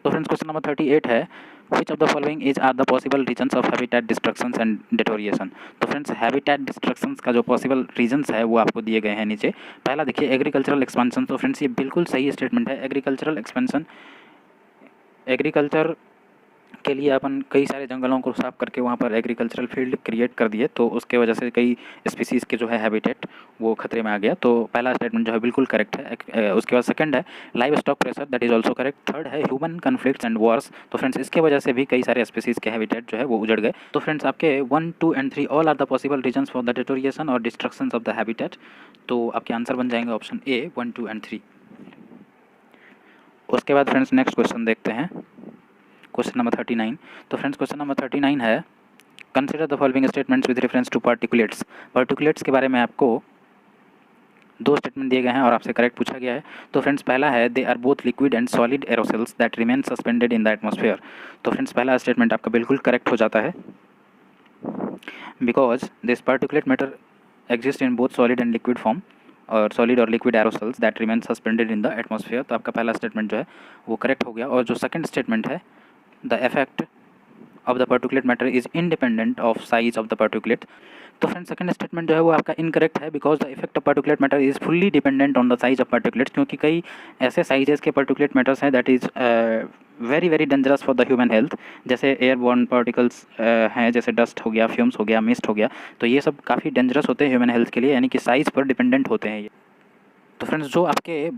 तो फ्रेंड्स क्वेश्चन नंबर 38 है which of the following is are the possible reasons of habitat destructions and deterioration। तो फ्रेंड्स हैबिटेट डिस्ट्रक्शंस का जो पॉसिबल रीजंस है वो आपको दिए गए हैं नीचे। पहला देखिए एग्रीकल्चरल एक्सपेंशन। तो फ्रेंड्स ये बिल्कुल सही स्टेटमेंट है। एग्रीकल्चरल एक्सपेंशन, एग्रीकल्चर के लिए अपन कई सारे जंगलों को साफ करके वहाँ पर एग्रीकल्चरल फील्ड क्रिएट कर दिए, तो उसके वजह से कई स्पीसीज़ के जो है हैबिटेट वो खतरे में आ गया। तो पहला स्टेटमेंट जो है बिल्कुल करेक्ट है। उसके बाद सेकंड है live stock pressure, that is also correct. Third है ह्यूमन कन्फ्लिक्ट्स एंड वॉर्स, तो फ्रेंड्स इसके वजह से भी कई सारे स्पीसीज़ के हैबिटेट जो है वो उजड़ गए। तो फ्रेंड्स आपके 1, 2 and 3 all are the possible reasons for the deterioration और डिस्ट्रक्शन ऑफ द हैबिटेट। तो आपके आंसर बन जाएंगे ऑप्शन ए 1, 2 एंड 3। उसके बाद फ्रेंड्स नेक्स्ट क्वेश्चन देखते हैं, क्वेश्चन नंबर 39। तो फ्रेंड्स क्वेश्चन नंबर 39 है consider the following statements with reference to particulates. Particulates के बारे में आपको 2 स्टेटमेंट दिए गए हैं और आपसे करेक्ट पूछा गया है। तो फ्रेंड्स पहला है they are both liquid and solid aerosols that remain suspended in the atmosphere. तो फ्रेंड्स पहला स्टेटमेंट आपका बिल्कुल करेक्ट हो जाता है, because this particulate matter exist in both solid and liquid form और सॉलिड और liquid aerosols that remain suspended in the atmosphere. तो आपका पहला स्टेटमेंट जो है वो करेक्ट हो गया। और जो सेकंड स्टेटमेंट है the effect of the particulate matter is independent of size of the particulate. तो फ्रेंड्स सेकंड स्टेटमेंट जो है वो आपका इनकरेक्ट है, because the effect of particulate matter is fully dependent on the size of particulates, क्योंकि कई ऐसे sizes के पार्टिकुलेट मैटर्स हैं that is very very dangerous for the human health. जैसे एयरबॉर्न पार्टिकल्स हैं, जैसे डस्ट हो गया, फ्यूम्स हो गया, मिस्ट हो गया, तो ये सब काफ़ी डेंजरस होते हैं ह्यूमन हेल्थ के लिए, यानी कि साइज़ पर डिपेंडेंट होते हैं ये। तो फ्रेंड्स जो आपके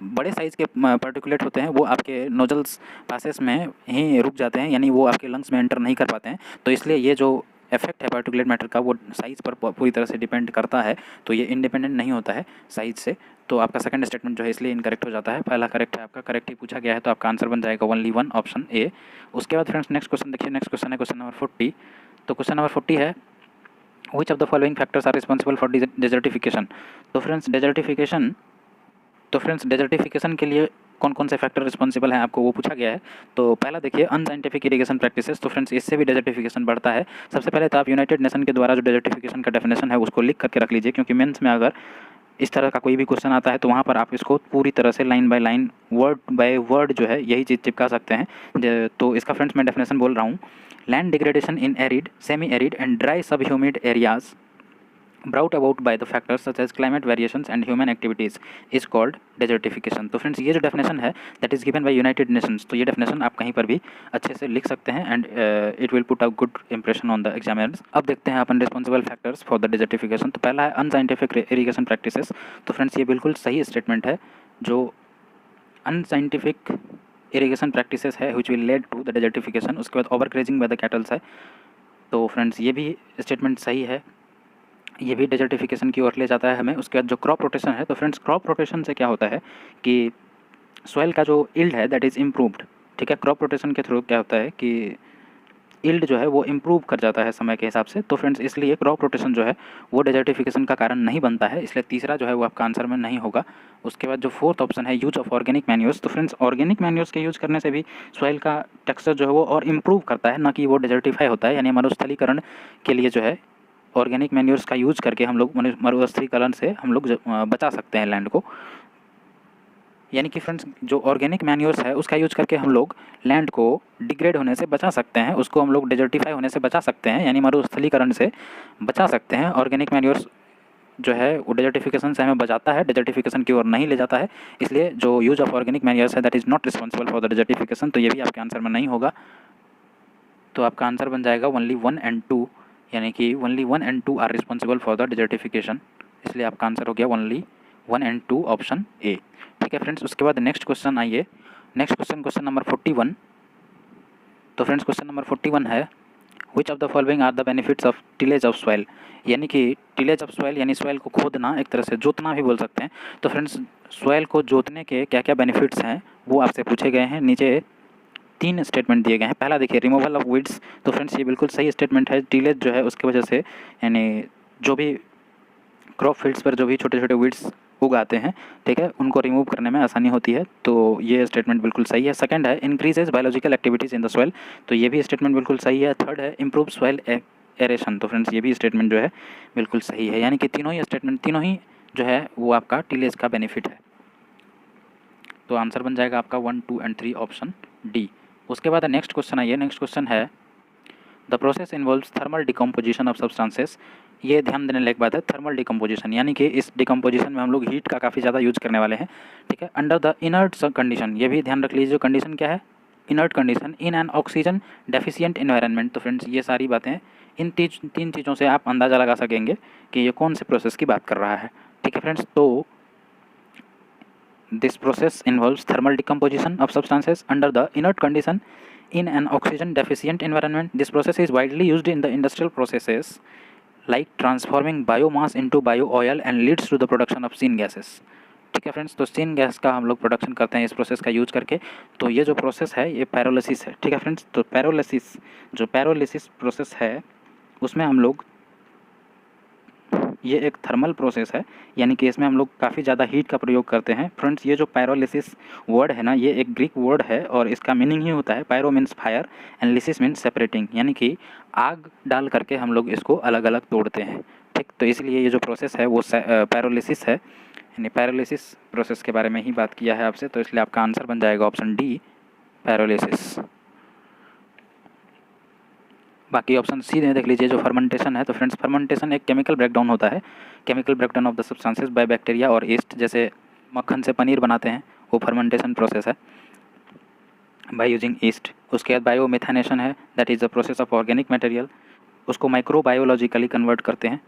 बड़े साइज़ के पार्टिकुलेट होते हैं वो आपके नोजल्स पासेस में ही रुक जाते हैं, यानी वो आपके लंग्स में एंटर नहीं कर पाते हैं। तो इसलिए ये जो इफेक्ट है पार्टिकुलेट मैटर का वो साइज़ पर पूरी तरह से डिपेंड करता है, तो ये इंडिपेंडेंट नहीं होता है साइज़ से। तो आपका सेकंड स्टेटमेंट जो है इसलिए इनकरेक्ट हो जाता है। पहला करेक्ट है आपका, करेक्ट ही पूछा गया है, तो आपका आंसर बन जाएगा ओनली 1 ऑप्शन ए। उसके बाद फ्रेंड्स नेक्स्ट क्वेश्चन देखिए, नेक्स्ट क्वेश्चन है क्वेश्चन नंबर 40। तो क्वेश्चन नंबर 40 है which of the following factors are responsible for desertification. तो फ्रेंड्स डेजर्टिफिकेशन के लिए कौन कौन से फैक्टर रिस्पॉन्सिबल हैं आपको वो पूछा गया है। तो पहला देखिए अनसाइंटिफिक इरिगेशन प्रैक्टिसेस। तो फ्रेंड्स इससे भी डेजर्टिफिकेशन बढ़ता है। सबसे पहले तो आप यूनाइटेड नेशन के द्वारा जो डेजर्टिफिकेशन का डेफिनेशन है उसको लिख करके रख लीजिए, क्योंकि मेंस में अगर इस तरह का कोई भी क्वेश्चन आता है तो वहाँ पर आप इसको पूरी तरह से line by line word by word जो है यही चीज़ चिपका सकते हैं। तो इसका फ्रेंड्स मैं डेफिनेशन बोल रहा हूँ, land degradation in arid, semi arid and dry सब humid areas brought about by the factors such as climate variations and human activities is called desertification। तो फ्रेंड्स ये जो डेफिनेशन है that is given by United Nations, तो ये definition आप कहीं पर भी अच्छे से लिख सकते हैं and it will put a good impression on the examiners. अब देखते हैं अपन responsible factors for the desertification. तो पहला है अनसाइंटिफिक इरीगेशन प्रैक्टिसेस। तो फ्रेंड्स ये बिल्कुल सही स्टेटमेंट है, जो अनसाइंटिफिक इरीगेशन प्रैक्टिसेस है which will lead to the desertification. उसके बाद over grazing by the cattles है। तो फ्रेंड्स ये भी स्टेटमेंट सही है, ये भी डेजर्टिफिकेशन की ओर ले जाता है हमें। उसके बाद जो क्रॉप रोटेशन है, तो फ्रेंड्स क्रॉप रोटेशन से क्या होता है कि सॉइल का जो यील्ड है दैट इज़ इम्प्रूव्ड। ठीक है, क्रॉप रोटेशन के थ्रू क्या होता है कि यील्ड जो है वो इम्प्रूव कर जाता है समय के हिसाब से। तो फ्रेंड्स इसलिए क्रॉप रोटेशन जो है वो डेजर्टिफिकेशन का कारण नहीं बनता है, इसलिए तीसरा जो है वो आपका आंसर में नहीं होगा। उसके बाद जो फोर्थ ऑप्शन है यूज ऑफ ऑर्गेनिक मैन्यूर्स। तो फ्रेंड्स ऑर्गेनिक मैन्यूर्स के यूज़ करने से भी सॉइल का टेक्सचर जो है वो और इम्प्रूव करता है, ना कि वो डेजर्टिफाई होता है। यानी मरुस्थलीकरण के लिए जो है ऑर्गेनिक मैन्यूर्स का यूज़ करके हम लोग मरुस्थलीकरण से हम लोग बचा सकते हैं लैंड को। यानी कि फ्रेंड्स जो ऑर्गेनिक मैन्यूर्स है उसका यूज करके हम लोग लैंड को डिग्रेड होने से बचा सकते हैं, उसको हम लोग डेजर्टिफाई होने से बचा सकते हैं, यानी मरुस्थलीकरण से बचा सकते हैं। ऑर्गेनिक मैन्यूर्स जो है वो डेजर्टिफिकेशन से हमें बचाता है, डेजर्टिफिकेशन की ओर नहीं ले जाता है। इसलिए जो यूज ऑफ ऑर्गेनिक मैन्यूर्स है that is not responsible for the desertification. तो ये भी आपके आंसर में नहीं होगा। तो आपका आंसर बन जाएगा ओनली 1 एंड 2, यानी कि only 1 and 2 are responsible for the desertification. इसलिए आपका आंसर हो गया ओनली 1 एंड 2 ऑप्शन ए। ठीक है फ्रेंड्स, उसके बाद नेक्स्ट क्वेश्चन आइए। Next question number 41। तो फ्रेंड्स क्वेश्चन नंबर 41 है which of the following are the benefits of tillage of soil. यानी कि टिलेज ऑफ सॉइल यानी सॉइल को खोदना, एक तरह से जोतना भी बोल सकते हैं। तो फ्रेंड्स सॉइल को जोतने के क्या क्या बेनिफिट्स हैं वो आपसे पूछे गए हैं। नीचे 3 स्टेटमेंट दिए गए हैं। पहला देखिए रिमूवल ऑफ वीड्स। तो फ्रेंड्स ये बिल्कुल सही स्टेटमेंट है। टिलेज जो है उसकी वजह से यानी जो भी क्रॉप फील्ड्स पर जो भी छोटे छोटे वीड्स उगाते हैं, ठीक है, उनको रिमूव करने में आसानी होती है। तो ये स्टेटमेंट बिल्कुल सही है। सेकंड है increases biological activities in the soil. तो ये भी स्टेटमेंट बिल्कुल सही है। थर्ड है इम्प्रूव सॉइल एरेशन। तो फ्रेंड्स ये भी स्टेटमेंट जो है बिल्कुल सही है। यानी कि तीनों ही स्टेटमेंट, तीनों ही जो है वो आपका टिलेज का बेनिफिट है। तो आंसर बन जाएगा आपका 1, 2 एंड 3 ऑप्शन डी। उसके बाद नेक्स्ट क्वेश्चन आइए। नेक्स्ट क्वेश्चन है the process involves thermal decomposition of substances. ये ध्यान देने लायक बात है, थर्मल डिकम्पोजिशन, यानी कि इस डिकम्पोजिशन में हम लोग हीट का काफ़ी ज़्यादा यूज करने वाले हैं। ठीक है, अंडर द इनर्ट कंडीशन, ये भी ध्यान रख लीजिए। कंडीशन क्या है, inert condition in an oxygen deficient environment. तो फ्रेंड्स ये सारी बातें इन तीन चीज़ों से आप अंदाज़ा लगा सकेंगे कि ये कौन से प्रोसेस की बात कर रहा है। ठीक है फ्रेंड्स, तो this process involves thermal decomposition of substances under the inert condition in an oxygen deficient environment. This process is widely used in the industrial processes like transforming biomass into bio oil and leads to the production of syn gases. ठीक है friends, तो syn gas का हम लोग production करते हैं इस process का यूज करके। तो ये जो प्रोसेस है ये पैरोलिसिस है। ठीक है फ्रेंड्स, तो पैरोलिसिस प्रोसेस है उसमें हम लोग, ये एक थर्मल प्रोसेस है, यानी कि इसमें हम लोग काफ़ी ज़्यादा हीट का प्रयोग करते हैं। फ्रेंड्स ये जो पैरोलिसिस वर्ड है ना, ये एक ग्रीक वर्ड है और इसका मीनिंग ही होता है पैरो means fire and lysis means separating, यानी कि आग डाल करके हम लोग इसको अलग अलग तोड़ते हैं। ठीक, तो इसलिए ये जो प्रोसेस है वो पैरोलिसिस है, यानी पैरोलिसिस प्रोसेस के बारे में ही बात किया है आपसे, तो इसलिए आपका आंसर बन जाएगा ऑप्शन डी, पैरोलिसिस। बाकी ऑप्शन सी देख लीजिए जो फर्मेंटेशन है। तो फ्रेंड्स फर्मेंटेशन एक केमिकल ब्रेकडाउन होता है, chemical breakdown of the substances by bacteria और ईस्ट। जैसे मक्खन से पनीर बनाते हैं वो फर्मेंटेशन प्रोसेस है बाय यूजिंग ईस्ट। उसके बाद बायोमेथानेशन है, that is the process of organic material, उसको माइक्रोबायोलॉजिकली कन्वर्ट करते हैं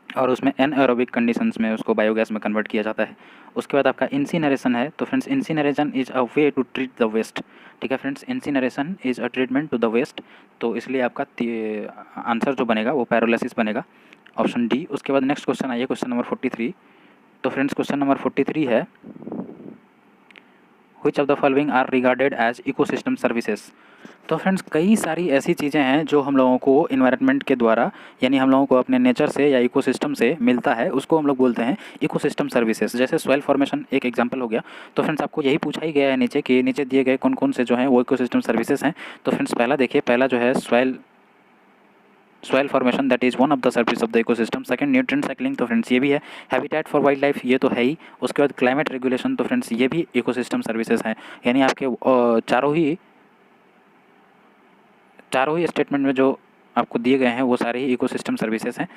और उसमें एनएरोबिक कंडीशंस में उसको बायोगैस में कन्वर्ट किया जाता है। उसके बाद आपका इंसिनरेशन है। तो friends incineration is a way to treat the waste. ठीक है friends, incineration is a treatment to the waste, तो इसलिए आपका आंसर जो बनेगा वो पैरोलिसिस बनेगा, ऑप्शन डी। उसके बाद नेक्स्ट क्वेश्चन आइए, क्वेश्चन नंबर 43। तो फ्रेंड्स क्वेश्चन नंबर 43 है, which of the following are regarded as ecosystem services. तो फ्रेंड्स कई सारी ऐसी चीज़ें हैं जो हम लोगों को इन्वायरमेंट के द्वारा, यानी हम लोगों को अपने नेचर से या इकोसिस्टम से मिलता है, उसको हम लोग बोलते हैं इकोसिस्टम सर्विसेज। जैसे सॉइल फॉर्मेशन एक एग्जांपल हो गया। तो फ्रेंड्स आपको यही पूछा ही गया है नीचे कि नीचे दिए गए कौन कौन से जो हैं वो इकोसिस्टम सर्विसेज हैं। तो फ्रेंड्स पहला देखिए, पहला जो है soil formation, that is one of the service of the ecosystem. Second nutrient cycling, तो फ्रेंड्स ये भी है। हैबिटेट फॉर वाइल्ड लाइफ, ये तो है ही। उसके बाद क्लाइमेट रेगुलेशन, तो फ्रेंड्स ये भी इकोसिस्टम सर्विसेज हैं। यानी आपके चारों ही स्टेटमेंट में जो आपको दिए गए हैं वो सारे ही इकोसिस्टम सर्विसेज हैं।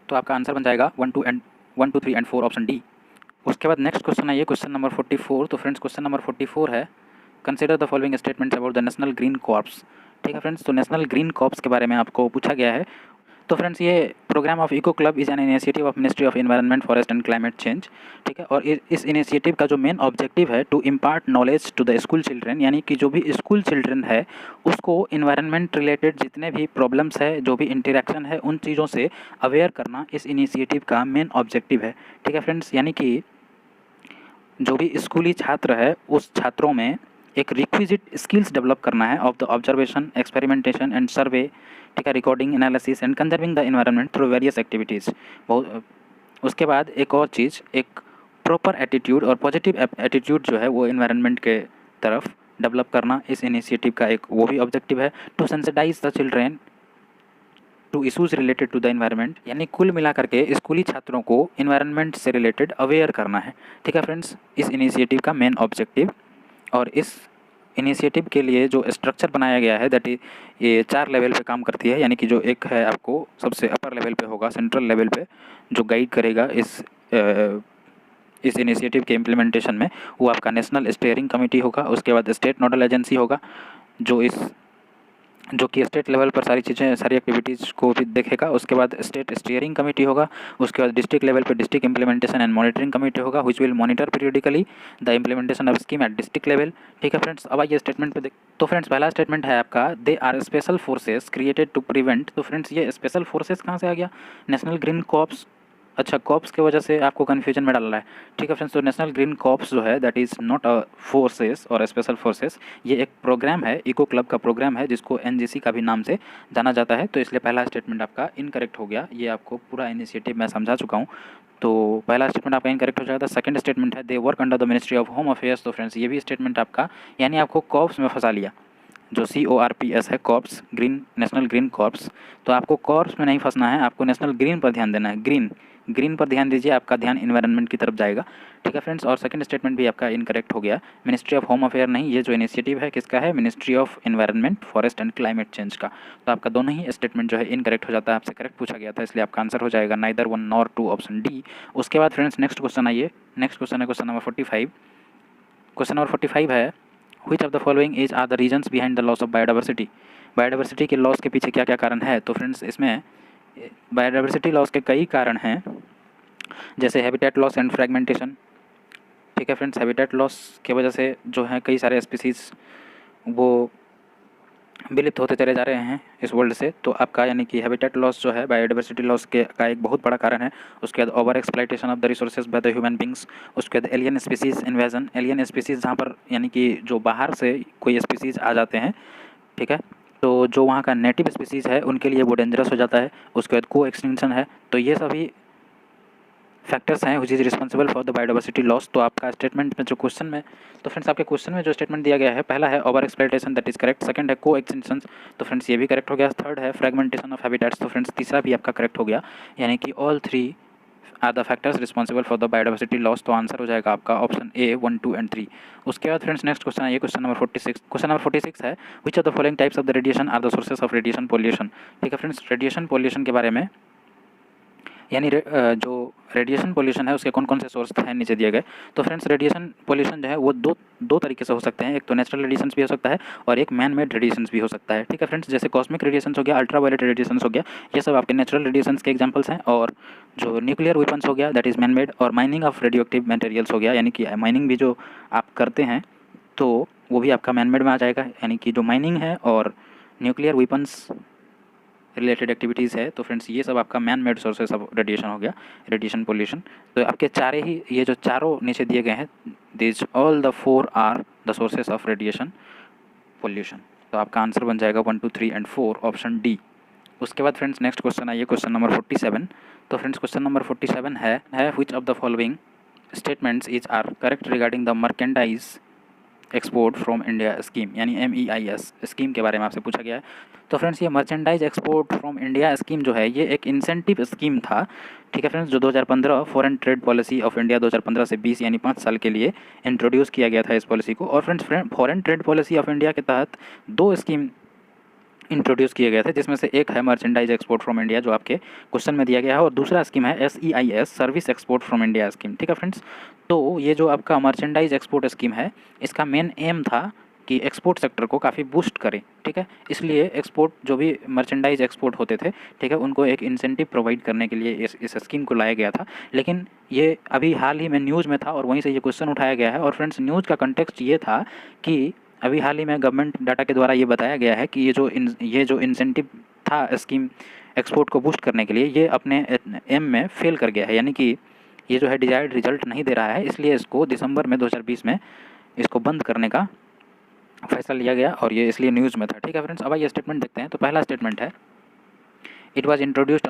तो आपका आंसर बन जाएगा 1, 2, 3 एंड 4, ऑप्शन डी। उसके बाद नेक्स्ट क्वेश्चन है ये क्वेश्चन नंबर 44। तो फ्रेंड्स क्वेश्चन नंबर 44 है, consider the following statements about the national green corps. ठीक है फ्रेंड्स, तो नेशनल ग्रीन कॉर्प्स के बारे में आपको पूछा गया है। तो फ्रेंड्स ये program of eco club is an initiative of ministry of environment forest and climate change. ठीक है, और इस इनिशिएटिव का जो मेन ऑब्जेक्टिव है to impart knowledge to the school children, यानी कि जो भी स्कूल चिल्ड्रन है उसको इन्वायरमेंट रिलेटेड जितने भी प्रॉब्लम्स है, जो भी इंटरेक्शन है, उन चीज़ों से अवेयर करना इस इनिशिएटिव का मेन ऑब्जेक्टिव है। ठीक है फ्रेंड्स, यानी कि जो भी स्कूली छात्र है उस छात्रों में एक रिक्विजिट स्किल्स डेवलप करना है of the observation, experimentation and सर्वे। ठीक है, recording, analysis and conserving the environment through various activities. उसके बाद एक और चीज़, एक प्रॉपर एटीट्यूड और पॉजिटिव एटीट्यूड जो है वो एनवायरनमेंट के तरफ डेवलप करना इस इनिशिएटिव का एक वो भी ऑब्जेक्टिव है। To sensitize the children to issues related to the environment, यानी कुल मिलाकर के स्कूली छात्रों को एनवायरनमेंट से रिलेटेड अवेयर करना है। ठीक है फ्रेंड्स, इस इनिशिएटिव का मेन ऑब्जेक्टिव। और इस इनिशिएटिव के लिए जो स्ट्रक्चर बनाया गया है, दैट इज ये 4 लेवल पे काम करती है। यानी कि जो एक है आपको सबसे अपर लेवल पे होगा, सेंट्रल लेवल पे जो गाइड करेगा इस इनिशिएटिव के इम्प्लीमेंटेशन में, वो आपका नेशनल स्टीयरिंग कमेटी होगा। उसके बाद स्टेट नोडल एजेंसी होगा जो कि स्टेट लेवल पर सारी चीज़ें, सारी एक्टिविटीज़ को भी देखेगा। उसके बाद स्टेट स्टीयरिंग कमेटी होगा। उसके बाद डिस्ट्रिक्ट लेवल पे district implementation and monitoring committee होगा, which will monitor periodically the implementation of scheme at district level. ठीक है फ्रेंड्स, अब आइए स्टेटमेंट पे तो फ्रेंड्स पहला स्टेटमेंट है आपका, they are special forces created to prevent. तो फ्रेंड्स ये स्पेशल फोर्सेस कहाँ से आ गया? National green corps. अच्छा, कॉप्स की वजह से आपको कन्फ्यूजन में डाल रहा है। ठीक है फ्रेंड्स, तो नेशनल ग्रीन कॉप्स जो है that is not a forces और स्पेशल फोर्सेस, ये एक प्रोग्राम है, इको क्लब का प्रोग्राम है जिसको एनजीसी का भी नाम से जाना जाता है। तो इसलिए पहला स्टेटमेंट आपका इनकरेक्ट हो गया। ये आपको पूरा इनिशिएटिव मैं समझा चुका हूँ, तो पहला स्टेटमेंट आपका इनकरेक्ट हो जाएगा। सेकंड स्टेटमेंट है, they work under the ministry of home affairs. तो फ्रेंड्स ये भी स्टेटमेंट आपका, यानी आपको कॉप्स में फंसा लिया, जो CORPS है, corps, green, national green corps. तो आपको कॉर्प्स में नहीं फंसना है, आपको नेशनल ग्रीन पर ध्यान देना है। ग्रीन पर ध्यान दीजिए, आपका ध्यान इन्वायरमेंट की तरफ जाएगा। ठीक है फ्रेंड्स, और सेकंड स्टेटमेंट भी आपका इनकरेक्ट हो गया। मिनिस्ट्री ऑफ होम अफेयर नहीं, ये जो इनिशिएटिव है किसका है? Ministry of environment, forest and climate change का। तो आपका दोनों ही स्टेटमेंट जो है इनकरेक्ट हो जाता है, आपसे करेक्ट पूछा गया था, इसलिए आपका आंसर हो जाएगा नाइदर 1 नॉर 2, ऑप्शन डी। उसके बाद फ्रेंड्स नेक्स्ट क्वेश्चन आइए, नेक्स्ट क्वेश्चन है क्वेश्चन नंबर 45। क्वेश्चन नंबर 45 है, which of the following is are the reasons behind the loss of biodiversity. Biodiversity के लॉस के पीछे क्या क्या कारण है? तो फ्रेंड्स इसमें बायोडाइवर्सिटी लॉस के कई कारण हैं, जैसे हैबिटेट लॉस एंड फ्रेगमेंटेशन। ठीक है फ्रेंड्स, हैबिटेट लॉस की वजह से जो है कई सारे स्पीसीज़ वो विलुप्त होते चले जा रहे हैं इस वर्ल्ड से। तो आपका यानी कि हैबिटेट लॉस जो है बायोडाइवर्सिटी लॉस के का एक बहुत बड़ा कारण है। उसके बाद over exploitation of the resources by the human beings. उसके बाद alien species invasion, alien species जहाँ पर यानी कि जो बाहर से कोई स्पीसीज़ आ जाते हैं, ठीक है, तो जो वहाँ का नेटिव स्पीसीज़ है उनके लिए वो डेंजरस हो जाता है। उसके बाद को एक्सटिंक्शन है। तो ये सभी फैक्टर्स हैं which is responsible for the biodiversity loss. तो आपका स्टेटमेंट में जो क्वेश्चन में, तो फ्रेंड्स आपके क्वेश्चन में जो स्टेटमेंट दिया गया है, पहला है over exploitation, that is correct. Second है को एक्सटेंशन, तो फ्रेंड्स ये भी करेक्ट हो गया। थर्ड है फ्रेगमेंटेशन ऑफ हैबिटेट्स, तो फ्रेंड्स तीसरा भी आपका करेक्ट हो गया। यानी कि all three are the factors responsible for the biodiversity loss. तो आंसर हो जाएगा आपका ऑप्शन ए 1, 2 एंड 3। उसके बाद फ्रेंड्स नेक्स्ट क्वेश्चन है, ये क्वेश्चन नंबर 46। क्वेश्चन नंबर 46 है which of the following types of the radiation are the sources of radiation pollution. ठीक है फ्रेंड्स, रेडिएशन पोल्यूशन के बारे में, यानी जो रेडिएशन पोल्यूशन है उसके कौन कौन से सोर्स हैं नीचे दिए गए। तो फ्रेंड्स रेडिएशन पोल्यूशन जो है वो दो तरीके से हो सकते हैं। एक तो नेचुरल रेडिएशंस भी हो सकता है और एक मैन मेड रेडिएशंस भी हो सकता है। ठीक है फ्रेंड्स, जैसे कॉस्मिक रेडिएशंस हो गया, अल्ट्रावायलेट रेडिएशंस हो गया, ये सब आपके नेचुरल रेडिएशंस के एग्जांपल्स हैं। और जो न्यूक्लियर वेपन्स हो गया दैट इज़ मैन मेड, और mining of radio active materials हो गया, यानी कि माइनिंग भी जो आप करते हैं तो वो भी आपका मैन मेड में आ जाएगा। यानी कि जो माइनिंग है और न्यूक्लियर वेपन्स रिलेटेड एक्टिविटीज़ है, तो फ्रेंड्स ये सब आपका man made sources of radiation हो गया, रेडिएशन पोल्यूशन। तो आपके चारे ही ये जो चारों नीचे दिए गए हैं, this all the 4 are the sources of radiation pollution. तो आपका आंसर बन जाएगा 1, 2, 3 एंड 4 ऑप्शन डी। उसके बाद फ्रेंड्स नेक्स्ट क्वेश्चन आइए, क्वेश्चन नंबर 47। तो फ्रेंड्स क्वेश्चन नंबर 47 है which of the following statements is are correct regarding the merchandise export from India scheme, यानी MEIS स्कीम के बारे में आपसे पूछा गया है। तो फ्रेंड्स ये merchandise export from India scheme जो है ये एक इंसेंटिव स्कीम था। ठीक है फ्रेंड्स, जो 2015 foreign trade policy of India 2015 से 20 यानी 5 साल के लिए इंट्रोड्यूस किया गया था इस पॉलिसी को। और friends foreign trade policy of India के तहत 2 स्कीम इंट्रोड्यूस किए गए थे, जिसमें से एक है मर्चेंडाइज एक्सपोर्ट फ्रॉम इंडिया जो आपके क्वेश्चन में दिया गया है, और दूसरा स्कीम है SEIS service export from India scheme. ठीक है फ्रेंड्स, तो ये जो आपका मर्चेंडाइज एक्सपोर्ट स्कीम है इसका मेन एम था कि एक्सपोर्ट सेक्टर को काफ़ी बूस्ट करें। ठीक है, इसलिए एक्सपोर्ट जो भी मर्चेंडाइज एक्सपोर्ट होते थे, ठीक है, उनको एक इंसेंटिव प्रोवाइड करने के लिए इस स्कीम को लाया गया था। लेकिन ये अभी हाल ही में न्यूज़ में था और वहीं से ये क्वेश्चन उठाया गया है। और फ्रेंड्स न्यूज़ का कंटेक्स्ट ये था कि अभी हाल ही में गवर्नमेंट डाटा के द्वारा ये बताया गया है कि ये जो इंसेंटिव था स्कीम एक्सपोर्ट को बूस्ट करने के लिए, ये अपने एम में फेल कर गया है, यानी कि ये जो है डिजायर्ड रिजल्ट नहीं दे रहा है। इसलिए इसको दिसंबर में 2020 में इसको बंद करने का फैसला लिया गया और ये इसलिए न्यूज़ में था। ठीक है फ्रेंड्स, अब ये स्टेटमेंट देखते हैं। तो पहला स्टेटमेंट है it was introduced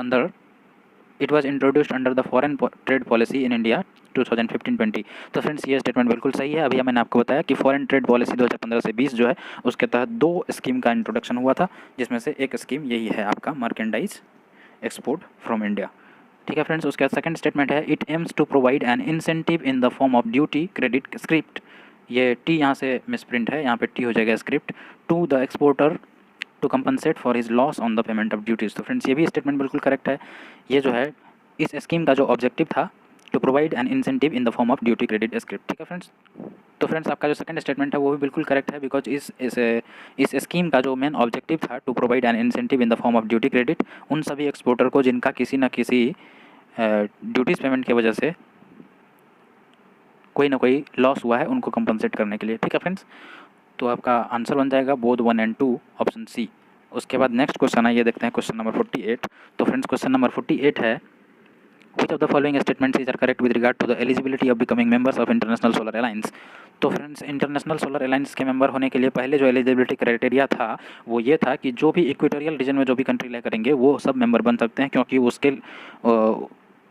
under the foreign trade policy in India 2015-20। तो फ्रेंड्स ये स्टेटमेंट बिल्कुल सही है। अभी मैंने आपको बताया कि फॉरेन ट्रेड पॉलिसी 2015 से 20 जो है उसके तहत 2 स्कीम का इंट्रोडक्शन हुआ था, जिसमें से एक स्कीम यही है आपका मर्केंडाइज एक्सपोर्ट फ्रॉम इंडिया। ठीक है फ्रेंड्स, उसके बाद सेकंड स्टेटमेंट है it aims to provide an incentive in the form of duty credit script. ये टी यहाँ से मिसप्रिंट है, यहाँ पे टी हो जाएगा script, to the exporter to compensate for his loss on the payment of duties. तो फ्रेंड्स ये भी स्टेटमेंट बिल्कुल करेक्ट है। ये जो है इस स्कीम का जो ऑब्जेक्टिव था to provide an incentive in the form of duty credit script. ठीक है फ्रेंड्स, तो फ्रेंड्स आपका जो सेकंड स्टेटमेंट है वो भी बिल्कुल करेक्ट है, बिकॉज इस स्कीम का जो मेन ऑब्जेक्टिव था to provide an incentive in the form of duty credit, उन सभी एक्सपोर्टर को जिनका किसी न किसी ड्यूटीज़ पेमेंट की वजह से कोई ना कोई लॉस हुआ है उनको कंपनसेट करने के लिए। ठीक है फ्रेंड्स, तो आपका आंसर बन जाएगा बोथ 1 एंड 2 ऑप्शन सी। उसके बाद नेक्स्ट क्वेश्चन है, ये देखते हैं क्वेश्चन नंबर 48। तो फ्रेंड्स क्वेश्चन नंबर 48 है which of the following statements are correct with regard to the eligibility of becoming members of international solar alliance. तो फ्रेंड्स इंटरनेशनल सोलर अलायंस के मेंबर होने के लिए पहले जो एलिजिबिलिटी क्राइटेरिया था वो ये था कि जो भी इक्वेटोरियल रीजन में जो भी कंट्री लाइक करेंगे वो सब मेंबर बन सकते हैं,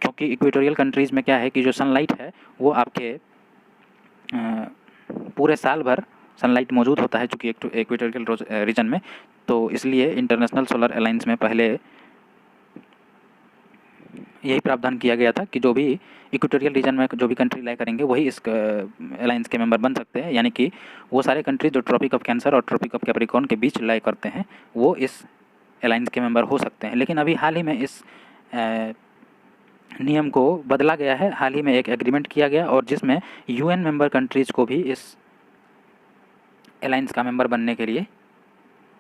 क्योंकि इक्वेटोरियल कंट्रीज़ में क्या है कि जो सनलाइट है वो आपके पूरे साल भर सनलाइट मौजूद होता है चूँकि इक्वेटोरियल रीजन में। तो इसलिए इंटरनेशनल सोलर अलायंस में पहले यही प्रावधान किया गया था कि जो भी इक्वेटोरियल रीजन में जो भी कंट्री लाई करेंगे वही इस अलायंस के मेंबर बन सकते हैं, यानी कि वो सारे कंट्री जो ट्रॉपिक ऑफ कैंसर और ट्रॉपिक ऑफ कैप्रिकॉर्न के बीच लाई करते हैं वो इस अलायंस के मेंबर हो सकते हैं। लेकिन अभी हाल ही में इस नियम को बदला गया है। हाल ही में एक एग्रीमेंट किया गया और जिसमें UN मेंबर कंट्रीज़ को भी इस अलायंस का मेंबर बनने के लिए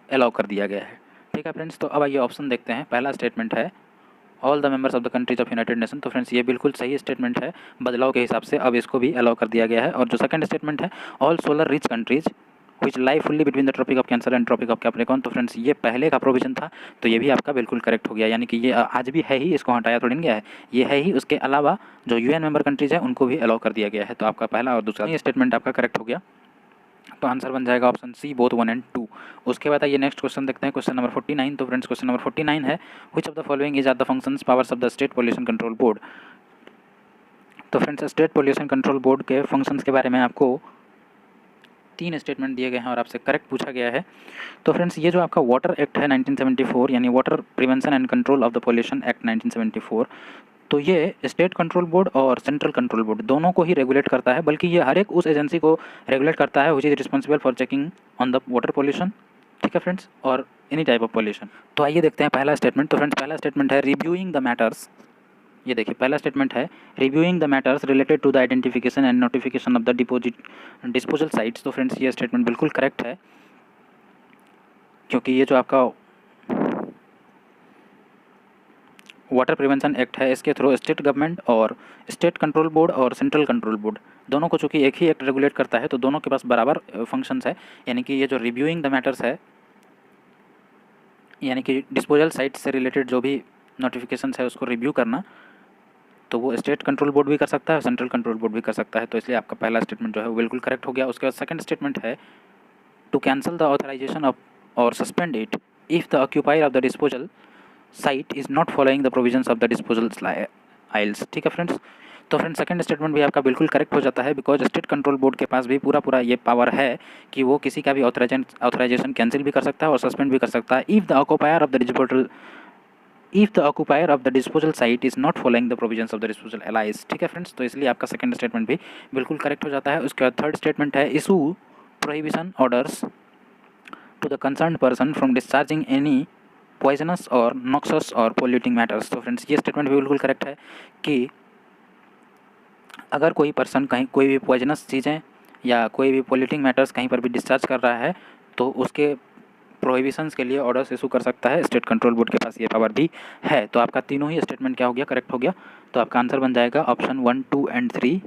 अलाउ कर दिया गया है। ठीक है फ्रेंड्स, तो अब आइए ऑप्शन देखते हैं। पहला स्टेटमेंट है all the members of the countries of United nation. तो फ्रेंड्स ये बिल्कुल सही स्टेटमेंट है, बदलाव के हिसाब से अब इसको भी अलाउ कर दिया गया है। और जो सेकंड स्टेटमेंट है all solar rich countries which lie fully between the Tropic of Cancer and Tropic of Capricorn. तो फ्रेंड्स ये पहले का प्रोविजन था, तो ये भी आपका बिल्कुल करेक्ट हो गया, यानी कि ये आज भी है ही, इसको हटाया थोड़ी नहीं गया है, ये है ही। उसके अलावा जो यूएन मेंबर कंट्रीज है उनको भी अलाउ कर दिया गया है। तो आपका पहला और दूसरा ये स्टेटमेंट आपका करेक्ट हो गया, तो आंसर बन जाएगा ऑप्शन सी बोथ 1 एंड 2। उसके बाद आइए नेक्स्ट क्वेश्चन देखते हैं, क्वेश्चन नंबर 49। तो फ्रेंड्स क्वेश्चन नंबर 49 है which of the following is are the functions powers of the state pollution control board. तो friends state pollution control board के functions के बारे में आपको 3 स्टेटमेंट दिए गए हैं और आपसे करेक्ट पूछा गया है। तो फ्रेंड्स ये जो आपका वाटर एक्ट है 1974, यानी water prevention and control of the pollution act 1974, तो ये स्टेट कंट्रोल बोर्ड और सेंट्रल कंट्रोल बोर्ड दोनों को ही रेगुलेट करता है, बल्कि ये हर एक उस एजेंसी को रेगुलेट करता है which is responsible for checking on the water pollution. ठीक है फ्रेंड्स, और एनी टाइप ऑफ पोल्यूशन। तो आइए देखते हैं पहला स्टेटमेंट। तो फ्रेंड्स पहला स्टेटमेंट है रिव्यूइंग द मैटर्स। ये देखिए पहला स्टेटमेंट है reviewing the matters related to the identification and notification of the disposal sites. तो फ्रेंड्स ये स्टेटमेंट बिल्कुल करेक्ट है, क्योंकि ये जो आपका वाटर प्रिवेंशन एक्ट है इसके थ्रू स्टेट गवर्नमेंट और स्टेट कंट्रोल बोर्ड और सेंट्रल कंट्रोल बोर्ड दोनों को चूँकि एक ही एक्ट रेगुलेट करता है, तो दोनों के पास बराबर फंक्शंस है। यानी कि ये जो रिव्यूइंग द मैटर्स है, यानी कि डिस्पोजल साइट से रिलेटेड जो भी नोटिफिकेशन है उसको रिव्यू करना, तो वो स्टेट कंट्रोल बोर्ड भी कर सकता है, सेंट्रल कंट्रोल बोर्ड भी कर सकता है। तो इसलिए आपका पहला स्टेटमेंट जो है वो बिल्कुल करेक्ट हो गया। उसके बाद सेकंड स्टेटमेंट है to cancel the authorisation of or suspend it if the occupier of the disposal site is not following the provisions of the disposal aisles. ठीक है फ्रेंड्स, तो फ्रेंड्स सेकंड स्टेटमेंट भी आपका बिल्कुल करेक्ट हो जाता है, बिकॉज स्टेट कंट्रोल बोर्ड के पास भी पूरा ये पावर है कि वो किसी का भी ऑथराइजेशन कैंसिल भी कर सकता है और सस्पेंड भी कर सकता है if the occupier of the disposal site is not following the provisions of the disposal allies. ठीक है फ्रेंड्स, तो इसलिए आपका सेकंड स्टेटमेंट भी बिल्कुल करेक्ट हो जाता है। उसके बाद थर्ड स्टेटमेंट है issue prohibition orders to the concern person from discharging any poisonous और नॉक्सस और पोल्यूटिंग मैटर्स। तो फ्रेंड्स ये स्टेटमेंट भी बिल्कुल करेक्ट है कि अगर कोई पर्सन कहीं कोई भी पॉइजनस चीज़ें या कोई भी पोल्यूटिंग मैटर्स कहीं पर भी डिस्चार्ज कर रहा है तो उसके प्रोहिबिशंस के लिए ऑर्डर्स इशू कर सकता है। स्टेट कंट्रोल बोर्ड के पास ये पावर भी है। तो आपका तीनों ही स्टेटमेंट क्या हो गया, करेक्ट हो गया। तो आपका आंसर बन जाएगा ऑप्शन 1, 2 एंड 3,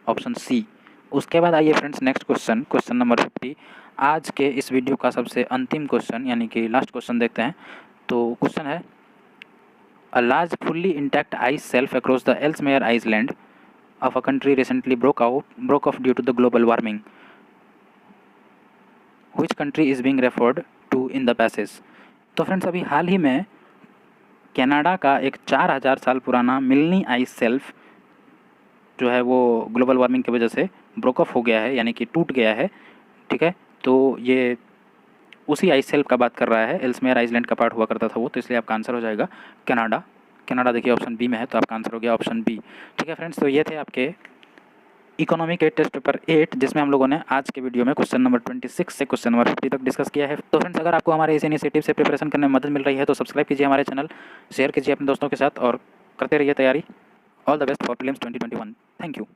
ऑप्शन सी। उसके बाद आइए friends next question, question number 50। आज के इस वीडियो का सबसे अंतिम क्वेश्चन यानी कि लास्ट क्वेश्चन देखते हैं। तो क्वेश्चन है a large fully intact ice shelf across the Ellesmere island of a country recently broke off due to the global warming. Which country is being referred to in the passage? तो friends अभी हाल ही में Canada का एक 4000 साल पुराना मिलनी ice shelf जो है वो ग्लोबल वार्मिंग की वजह से ब्रोक ऑफ हो गया है, यानी कि टूट गया है। ठीक है, तो ये उसी आइस शेल्फ का बात कर रहा है, एल्समेयर आइसलैंड का पार्ट हुआ करता था वो। तो इसलिए आपका आंसर हो जाएगा कनाडा। कनाडा देखिए ऑप्शन बी में है, तो आपका आंसर हो गया ऑप्शन बी। ठीक है फ्रेंड्स, तो ये थे आपके इकोनॉमिक के टेस्ट पेपर 8, जिसमें हम लोगों ने आज के वीडियो में क्वेश्चन नंबर 26 से क्वेश्चन नंबर 50 तक डिस्कस किया है। तो फ्रेंड्स अगर आपको हमारे इस इनिशिएटिव से प्रिपरेशन करने में मदद मिल रही है तो सब्सक्राइब कीजिए हमारे चैनल, शेयर कीजिए अपने दोस्तों के साथ और करते रहिए तैयारी। All the best for prelims 2021। Thank you.